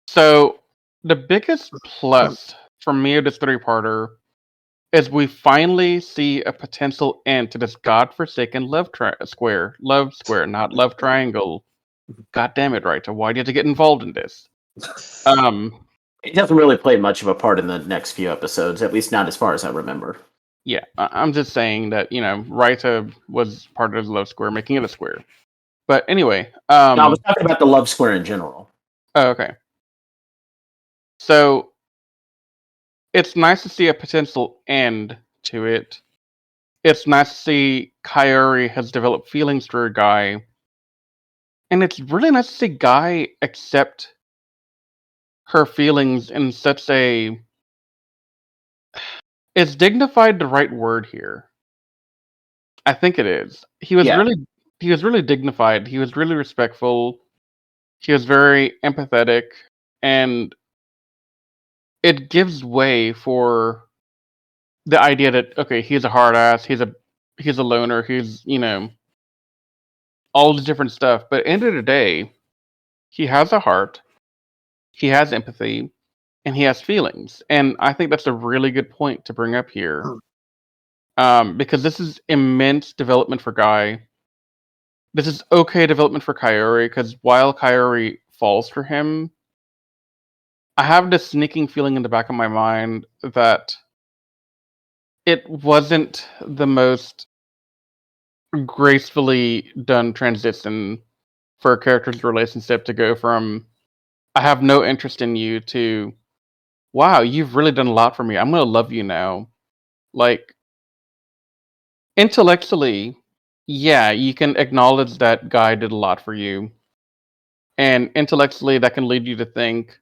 So the biggest plus for me of this three-parter is we finally see a potential end to this godforsaken love square, not love triangle. God damn it, Raita! Why did you get involved in this? It doesn't really play much of a part in the next few episodes, at least not as far as I remember. Yeah, I'm just saying that Raita was part of the love square, making it a square. But anyway, No, I was talking about the love square in general. oh, okay. So it's nice to see a potential end to it. It's nice to see Kaori has developed feelings for a guy. And it's really nice to see Guy accept her feelings in such a... Is dignified the right word here? I think it is. He was Yeah. really dignified. He was really respectful. He was very empathetic, and it gives way for the idea that okay, he's a hard ass, he's a loner, he's all this different stuff. But at the end of the day, he has a heart, he has empathy, and he has feelings. And I think that's a really good point to bring up here. Because this is immense development for Guy. This is okay development for Kaori, because while Kaori falls for him, I have this sneaking feeling in the back of my mind that it wasn't the most gracefully done transition for a character's relationship to go from I have no interest in you to wow, you've really done a lot for me. I'm gonna love you now. Like intellectually, yeah, you can acknowledge that Guy did a lot for you. And intellectually that can lead you to think,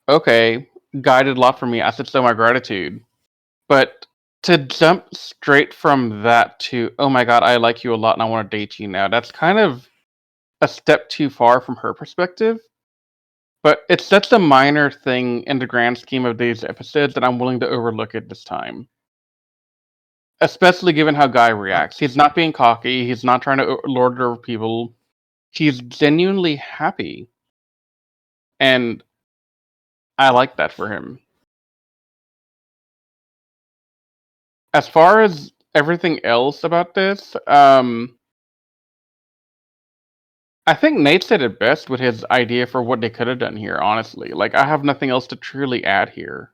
okay, Guy did a lot for me, I should show my gratitude. But to jump straight from that to, oh my god, I like you a lot and I want to date you now, that's kind of a step too far from her perspective. But it's such a minor thing in the grand scheme of these episodes that I'm willing to overlook it this time. Especially given how Guy reacts. He's not being cocky, he's not trying to lord it over people. He's genuinely happy. And I like that for him. As far as everything else about this, I think Nate said it best with his idea for what they could have done here, honestly. Like, I have nothing else to truly add here.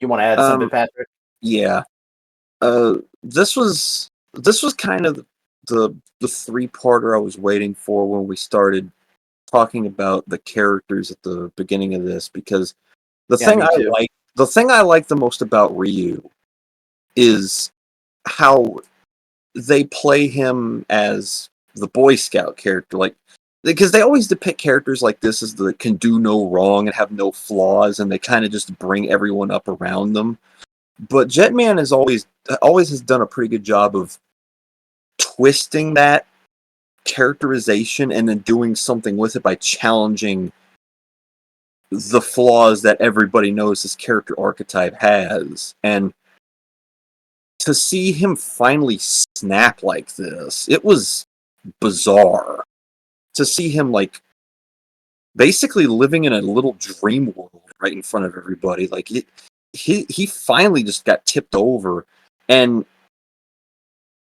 You want to add something, Patrick? Yeah. This was kind of the three-parter I was waiting for when we started talking about the characters at the beginning of this, because the thing I like the most about Ryu is how they play him as the Boy Scout character, like because they always depict characters like this as the can do no wrong and have no flaws, and they kind of just bring everyone up around them. But Jetman has always has done a pretty good job of twisting that characterization and then doing something with it by challenging the flaws that everybody knows this character archetype has. And to see him finally snap like this, it was bizarre. To see him like basically living in a little dream world right in front of everybody, like he finally just got tipped over. And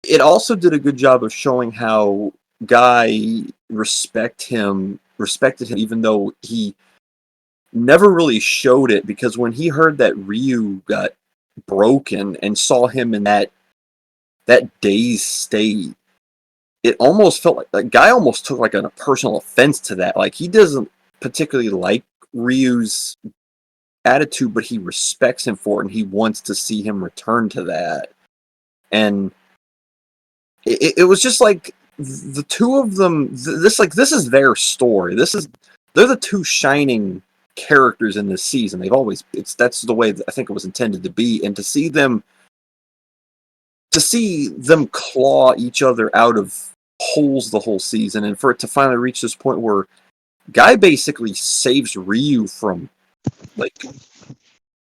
it also did a good job of showing how Guy respected him, even though he never really showed it, because when he heard that Ryu got broken and saw him in that dazed state, it almost felt like that guy almost took like a personal offense to that. Like he doesn't particularly like Ryu's attitude, but he respects him for it, and he wants to see him return to that. And it was just like the two of them. This is their story. They're the two shining characters in this season. That's the way I think it was intended to be, and to see them claw each other out of holes the whole season, and for it to finally reach this point where Guy basically saves Ryu from, like,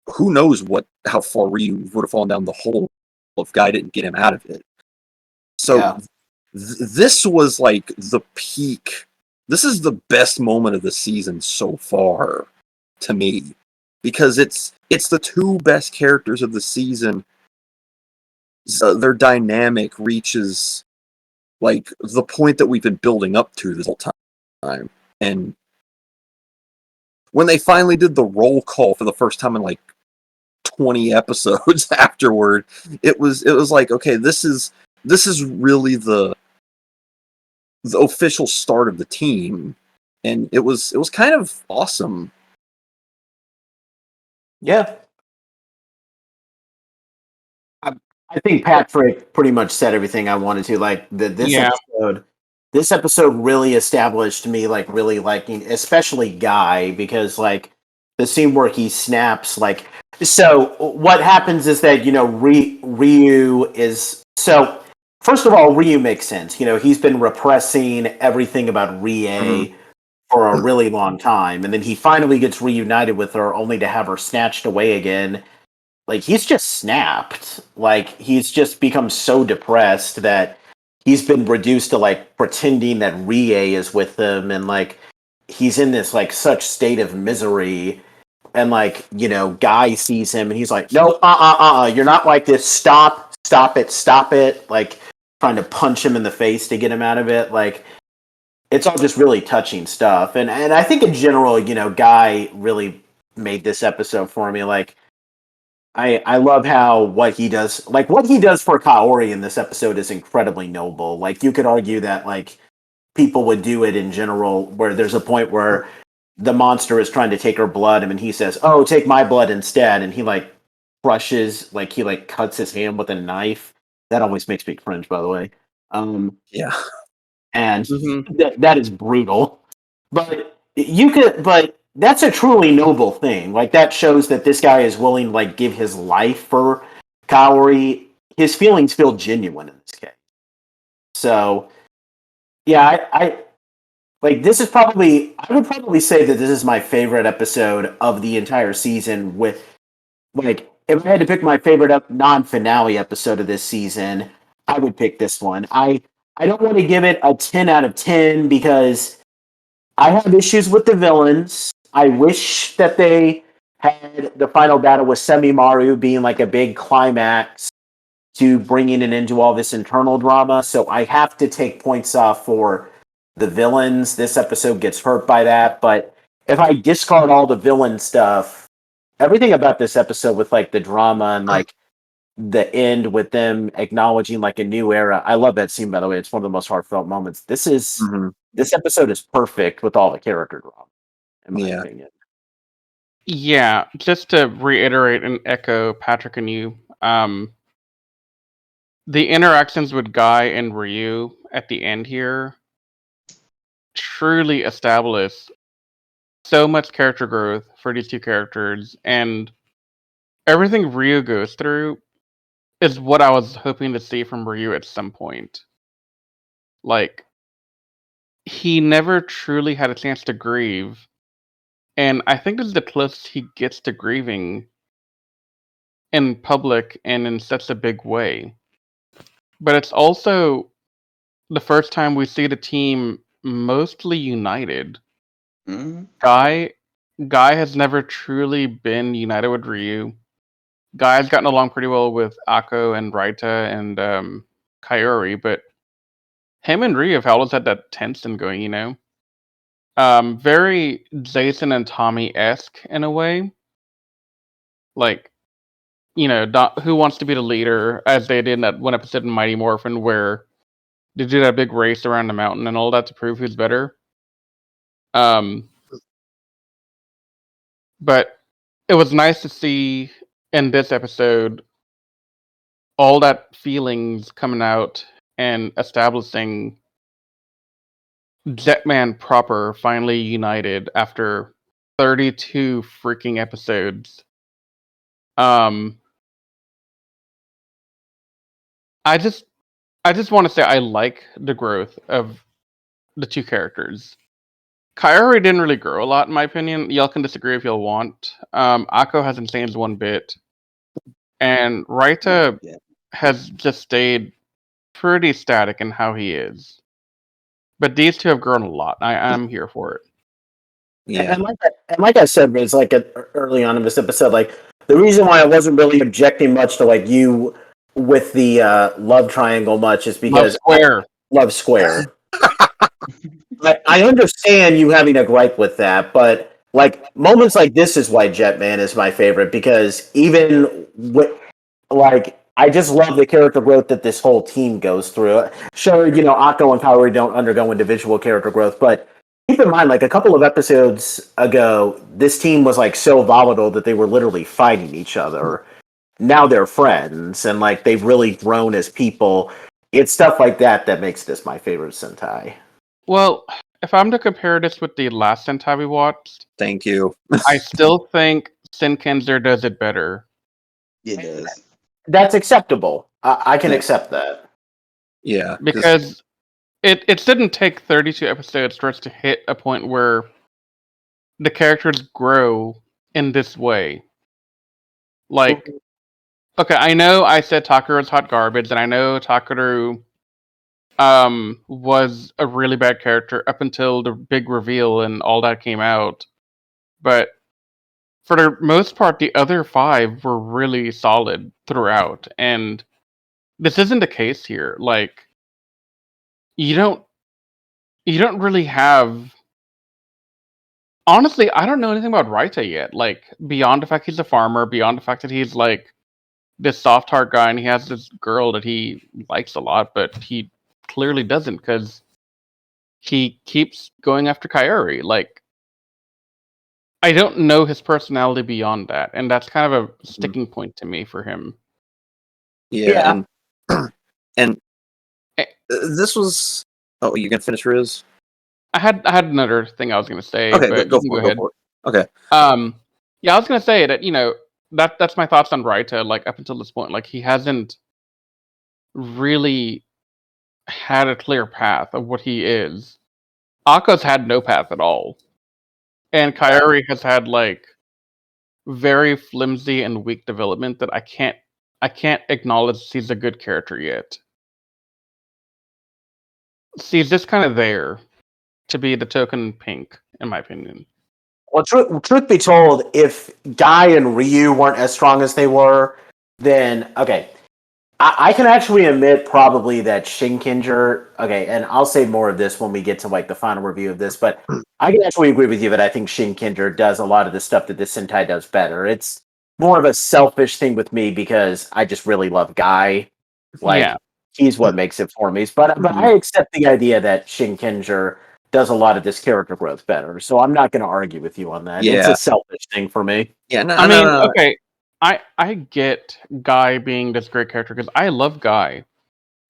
who knows how far Ryu would have fallen down the hole if Guy didn't get him out of it. So Yeah. this was like the peak. This is the best moment of the season so far to me, because it's the two best characters of the season. So their dynamic reaches like the point that we've been building up to this whole time. And when they finally did the roll call for the first time in like 20 episodes afterward, it was like, okay, this is really the official start of the team, and it was kind of awesome. Yeah. I think Patrick pretty much said everything I wanted to. Like this episode really established me like really liking, especially Guy, because like the scene where he snaps, like, so what happens is that, Ryu is, so first of all, Ryu makes sense. He's been repressing everything about Rie for a really long time, and then he finally gets reunited with her, only to have her snatched away again. Like, he's just snapped. Like, he's just become so depressed that he's been reduced to like pretending that Rie is with him, and like he's in this like such state of misery. And like, Guy sees him and he's like, no, you're not like this. Stop it. Like, trying to punch him in the face to get him out of it. Like, it's all just really touching stuff. And I think in general, Guy really made this episode for me. Like, I love how what he does for Kaori in this episode is incredibly noble. Like, you could argue that like people would do it in general, where there's a point where the monster is trying to take her blood, and he says, "Oh, take my blood instead," and he like cuts his hand with a knife. That always makes me cringe, by the way. Yeah. And that is brutal. But that's a truly noble thing. Like, that shows that this guy is willing to like give his life for Kaori. His feelings feel genuine in this case. So, yeah, I like, this is probably, I would probably say that this is my favorite episode of the entire season. With, like, if I had to pick my favorite non-finale episode of this season, I would pick this one. I don't want to give it a 10 out of 10 because I have issues with the villains. I wish that they had the final battle with Semimaru being like a big climax to bringing it into all this internal drama. So I have to take points off for the villains. This episode gets hurt by that. But if I discard all the villain stuff, everything about this episode with like the drama and like the end with them acknowledging like a new era. I love that scene, by the way. It's one of the most heartfelt moments. This episode is perfect with all the character drama, in my opinion. Yeah, just to reiterate and echo Patrick and you, the interactions with Guy and Ryu at the end here truly establish so much character growth for these two characters, and everything Ryu goes through is what I was hoping to see from Ryu at some point. Like, he never truly had a chance to grieve, and I think this is the closest he gets to grieving in public and in such a big way. But it's also the first time we see the team mostly united. Guy has never truly been united with Ryu. Guy has gotten along pretty well with Akko and Raita and Kaori, but him and Ryu have always had that tension going, you know? Very Jason and Tommy-esque in a way. Like, Who Wants to Be the Leader, as they did in that one episode in Mighty Morphin where they did that big race around the mountain and all that to prove who's better. But it was nice to see in this episode all that feelings coming out and establishing Jetman proper finally united after 32 freaking episodes. I just want to say I like the growth of the two characters. Kaori didn't really grow a lot, in my opinion. Y'all can disagree if y'all want. Akko hasn't changed one bit. And Raita has just stayed pretty static in how he is. But these two have grown a lot. I'm here for it. Yeah, and like I said, it's like early on in this episode, like the reason why I wasn't really objecting much to like you with the love triangle much is because love square. I understand you having a gripe with that, but like moments like this is why Jetman is my favorite because even with like I just love the character growth that this whole team goes through. Sure, Akko and Kaori don't undergo individual character growth, but keep in mind, like a couple of episodes ago, this team was like so volatile that they were literally fighting each other. Now they're friends, and like they've really grown as people. It's stuff like that that makes this my favorite Sentai. Well, if I'm to compare this with the last Sentai we watched, Thank you. I still think Shinkenzer does it better. It does. That's acceptable. I can accept that. Yeah. Because it didn't take 32 episodes for us to hit a point where the characters grow in this way. Like, okay, I know I said Takeru's hot garbage, and I know Takeru was a really bad character up until the big reveal and all that came out. But for the most part, the other 5 were really solid throughout, and this isn't the case here. Like, you don't really have. Honestly, I don't know anything about Raita yet. Like, beyond the fact he's a farmer, beyond the fact that he's like this soft heart guy and he has this girl that he likes a lot, but he clearly doesn't because he keeps going after Kaori. Like, I don't know his personality beyond that, and that's kind of a sticking point to me for him. Yeah. And Eh. this was. Oh, you gonna finish Riz? I had another thing I was going to say, Okay, but go you can for go it. ahead. Go for it. Okay. Yeah, I was going to say that that's my thoughts on Raita. Like up until this point, like he hasn't really had a clear path of what he is. Akko's had no path at all, and Kaori has had like very flimsy and weak development that I can't acknowledge he's a good character yet. He's just kind of there to be the token pink, in my opinion. Well, truth be told, if Guy and Ryu weren't as strong as they were, then okay, I can actually admit probably that Shinkenger. Okay, and I'll say more of this when we get to like the final review of this, but I can actually agree with you that I think Shinkenger does a lot of the stuff that this Sentai does better. It's more of a selfish thing with me because I just really love Guy. Like he's what makes it for me. But I accept the idea that Shinkenger does a lot of this character growth better. So I'm not going to argue with you on that. Yeah. It's a selfish thing for me. Yeah, Okay. I get Guy being this great character because I love Guy.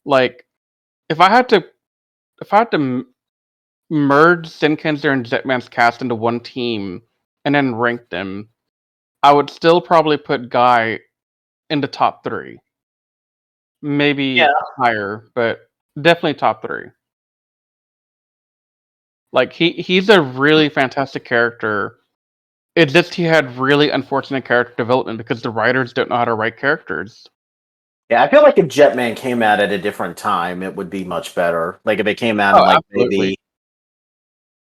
Like, if I had to merge Shinkenzer and Jetman's cast into one team and then rank them, I would still probably put Guy in the top 3. Maybe higher, but definitely top 3. Like he's a really fantastic character. It's just he had really unfortunate character development because the writers don't know how to write characters. Yeah, I feel like if Jetman came out at a different time, it would be much better. Like if it came out in like absolutely. maybe,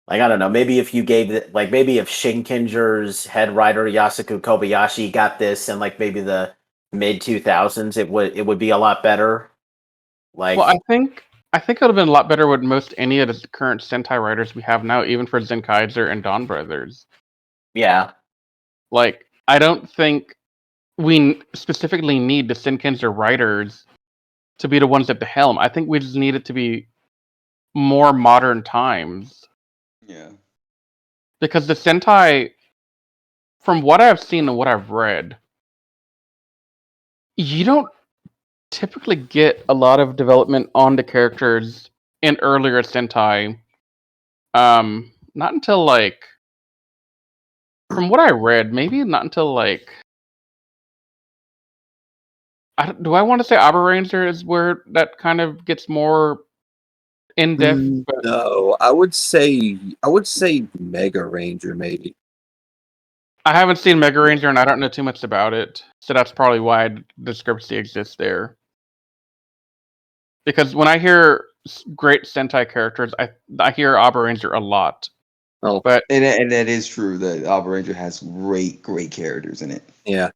like I don't know, maybe if you gave it, like maybe if Shinkenger's head writer Yasuku Kobayashi got this in like maybe the mid 2000s, it would be a lot better. Like, well, I think it would have been a lot better with most any of the current Sentai writers we have now, even for Zenkaiser and Dawn Brothers. Yeah. Like, I don't think we specifically need the Shinkenja writers to be the ones at the helm. I think we just need it to be more modern times. Yeah. Because the Sentai, from what I've seen and what I've read, you don't typically get a lot of development on the characters in earlier Sentai. Not until like, from what I read, maybe not until like, do I want to say Aber Ranger is where that kind of gets more in depth? But No, I would say Mega Ranger maybe. I haven't seen Mega Ranger and I don't know too much about it, so that's probably why the discrepancy exists there. Because when I hear great Sentai characters, I hear Aber Ranger a lot. Oh, But And that is true. The Alpha Ranger has great characters in it. yeah.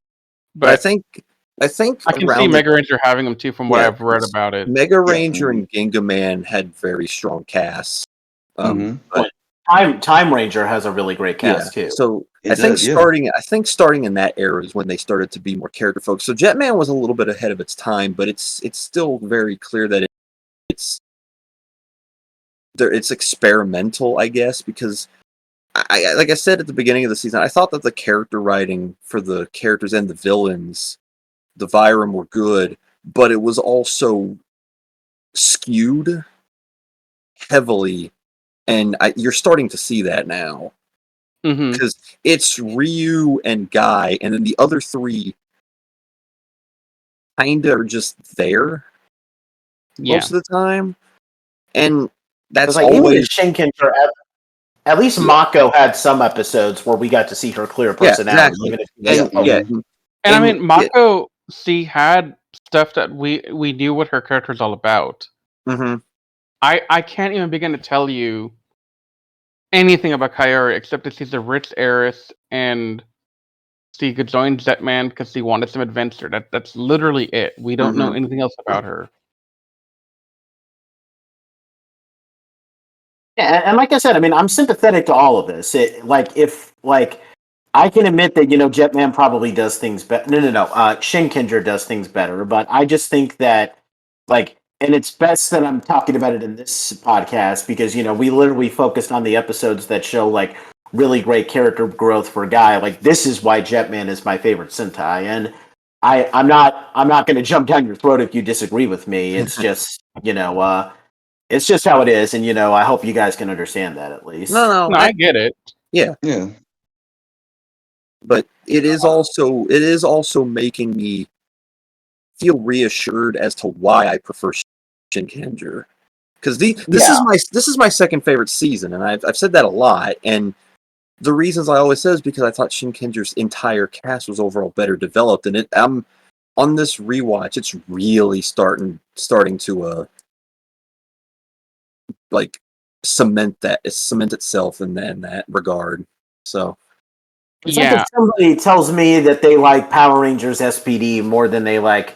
But I think I can see around Mega Ranger having them too, from what I've read about it. Mega Ranger and Ginga Man had very strong casts. But Time Ranger has a really great cast too. So It I think does, yeah. starting in that era is when they started to be more character focused. So Jetman was a little bit ahead of its time, but it's still very clear that it's experimental, I guess, because I like I said at the beginning of the season, I thought that the character writing for the characters and the villains, the Vyram, were good, but it was also skewed heavily, and you're starting to see that now. Mm-hmm. Because it's Ryu and Guy, and then the other three kinda are just there most of the time. And that's like even always Shinkenger, at least Mako had some episodes where we got to see her clear personality. exactly. Even if she was And I mean, Mako had stuff that we knew what her character is all about. Mm-hmm. I can't even begin to tell you anything about Kaori except that she's a rich heiress and she could join Jetman because she wanted some adventure. That's literally it. We don't know anything else about her. Yeah, and like I said, I mean, I'm sympathetic to all of this. I can admit that Jetman probably does things better. No. Shinkenger does things better, but I just think that and it's best that I'm talking about it in this podcast because we literally focused on the episodes that show really great character growth for a guy. Like this is why Jetman is my favorite Sentai, and I'm not going to jump down your throat if you disagree with me. It's just it's just how it is, and I hope you guys can understand that at least. No, I get it. Yeah. But it is also making me feel reassured as to why I prefer Shinkenger. Because this is my second favorite season, and I've said that a lot. And the reasons I always say is because I thought Shinkenger's entire cast was overall better developed, and on this rewatch, it's really starting to cement itself in that regard. So it's like if somebody tells me that they like Power Rangers SPD more than they like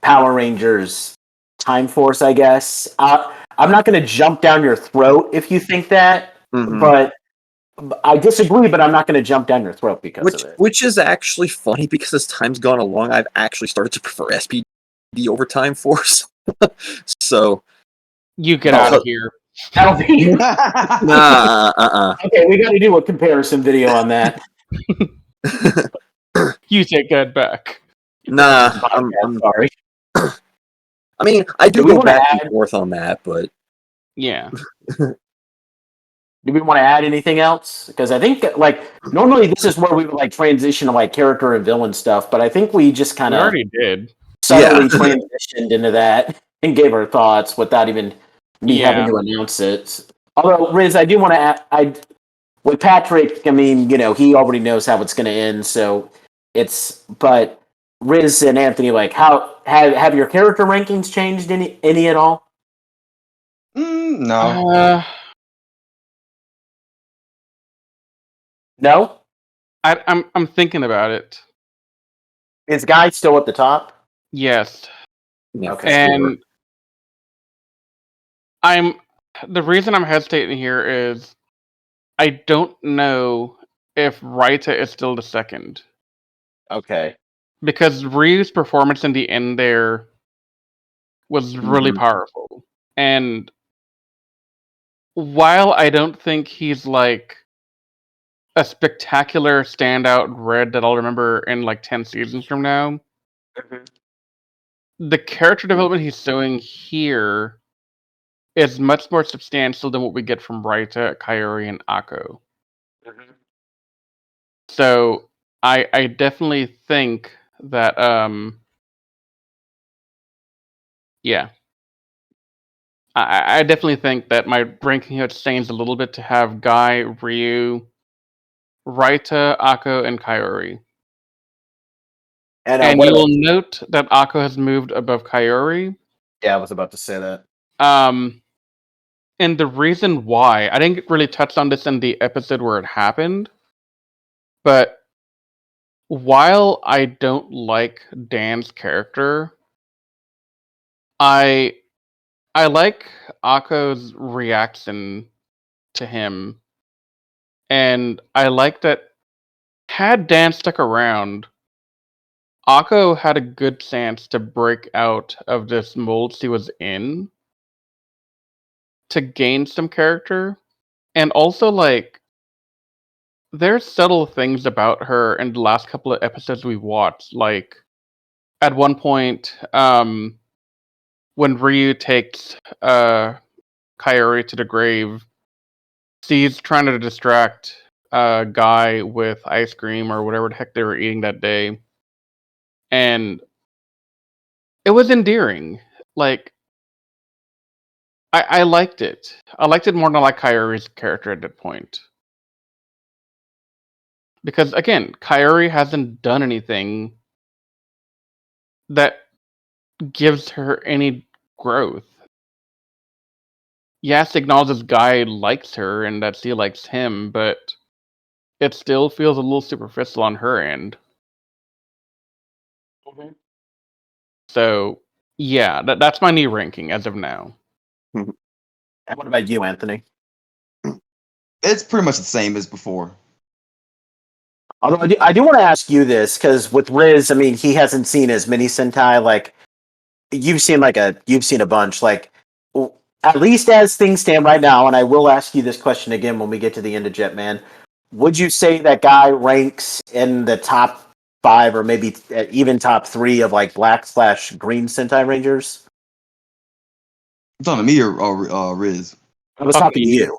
Power Rangers Time Force, I guess. I'm not going to jump down your throat if you think that, but I disagree, but I'm not going to jump down your throat because of it. Which is actually funny because as time's gone along, I've actually started to prefer SPD over Time Force. So you get out of here. Okay, we got to do a comparison video on that. You take that back. Nah, I'm sorry. I mean, I do go back and forth on that, but yeah. Do we want to add anything else? Because I think normally this is where we would transition to character and villain stuff, but I think we just kind of already did subtly transitioned into that and gave our thoughts without even me having to announce it. Although Riz, I do want to add, with Patrick, I mean, he already knows how it's going to end, so but Riz and Anthony, how have your character rankings changed any at all? No. No? I'm thinking about it. Is Guy still at the top? Yes. Okay. And the reason I'm hesitating here is I don't know if Raita is still the second. Okay. because Ryu's performance in the end there was really powerful. And while I don't think he's like a spectacular standout red that I'll remember in like 10 seasons from now, the character development he's showing here is much more substantial than what we get from Raita, Kaori, and Akko. So I definitely think that yeah. I definitely think that my ranking here changed a little bit to have Guy, Ryu, Raita, Akko, and Kaori. And And what you about? will note that Akko has moved above Kaori. Yeah, I was about to say that. And the reason why, I didn't really touch on this in the episode where it happened, but while I don't like Dan's character, I like Akko's reaction to him, and I like that had Dan stuck around, Akko had a good chance to break out of this mold she was in to gain some character. And also, like, there's subtle things about her in the last couple of episodes we watched. Like, at one point, when Ryu takes Kaori to the grave, she's trying to distract a guy with ice cream or whatever the heck they were eating that day. And it was endearing. Like, I liked it. I liked it more than I like Kaori's character at that point. Because again, Kaori hasn't done anything that gives her any growth. Yes, acknowledges Guy likes her and that she likes him, but it still feels a little superficial on her end. So, yeah, that's my new ranking as of now. And what about you, Anthony? It's pretty much the same as before. Although I do want to ask you this, because with Riz, I mean, he hasn't seen as many Sentai. Like you've seen a bunch. Like at least as things stand right now, and I will ask you this question again when we get to the end of Jetman. Would you say that guy ranks in the top 5 or maybe even top 3 of like black/green Sentai Rangers? You talking to me or Riz? I was talking to you.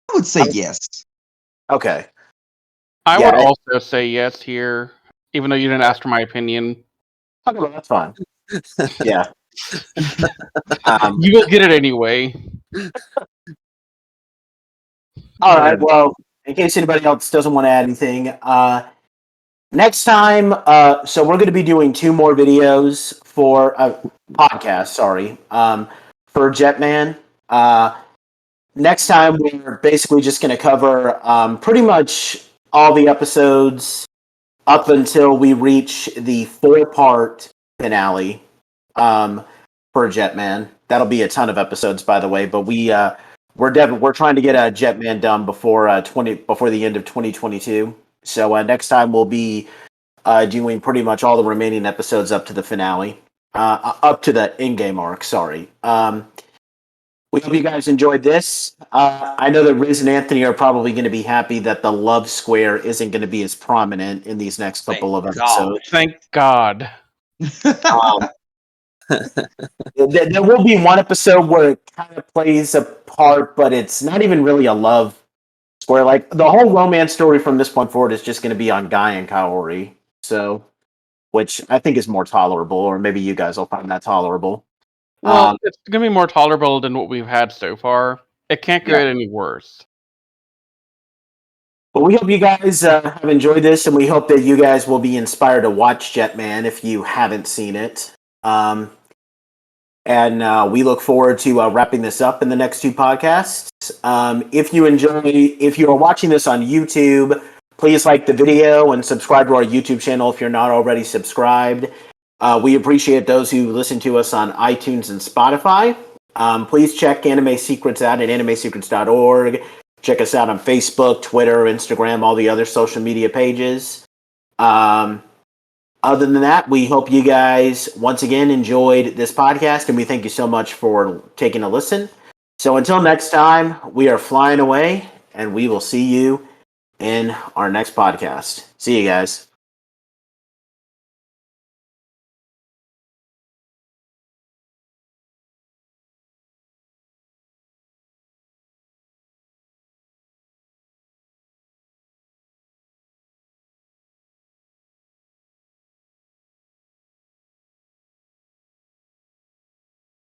I would say yes. Okay. I would also say yes here, even though you didn't ask for my opinion. Okay, well, that's fine. Yeah. You will get it anyway. All right. Well, in case anybody else doesn't want to add anything, next time, so we're going to be doing 2 more videos for podcast. Sorry, for Jetman. Next time, we're basically just going to cover pretty much all the episodes up until we reach the 4-part finale for Jetman. That'll be a ton of episodes, by the way. But we're trying to get a Jetman done before the end of 2022. So next time we'll be doing pretty much all the remaining episodes up to the finale, up to the in-game arc. Sorry. We hope you guys enjoyed this. I know that Riz and Anthony are probably going to be happy that the love square isn't going to be as prominent in these next couple of episodes. Thank God. There will be one episode where it kind of plays a part, but it's not even really a love square. Like the whole romance story from this point forward is just going to be on Guy and Kaori, so which I think is more tolerable, or maybe you guys will find that tolerable. Well, it's going to be more tolerable than what we've had so far. It can't get any worse. But we hope you guys have enjoyed this, and we hope that you guys will be inspired to watch Jetman if you haven't seen it. And we look forward to wrapping this up in the next 2 podcasts. If you are watching this on YouTube, please like the video and subscribe to our YouTube channel if you're not already subscribed. We appreciate those who listen to us on iTunes and Spotify. Please check Anime Secrets out at animesecrets.org. Check us out on Facebook, Twitter, Instagram, all the other social media pages. Other than that, we hope you guys once again enjoyed this podcast, and we thank you so much for taking a listen. So until next time, we are flying away, and we will see you in our next podcast. See you guys.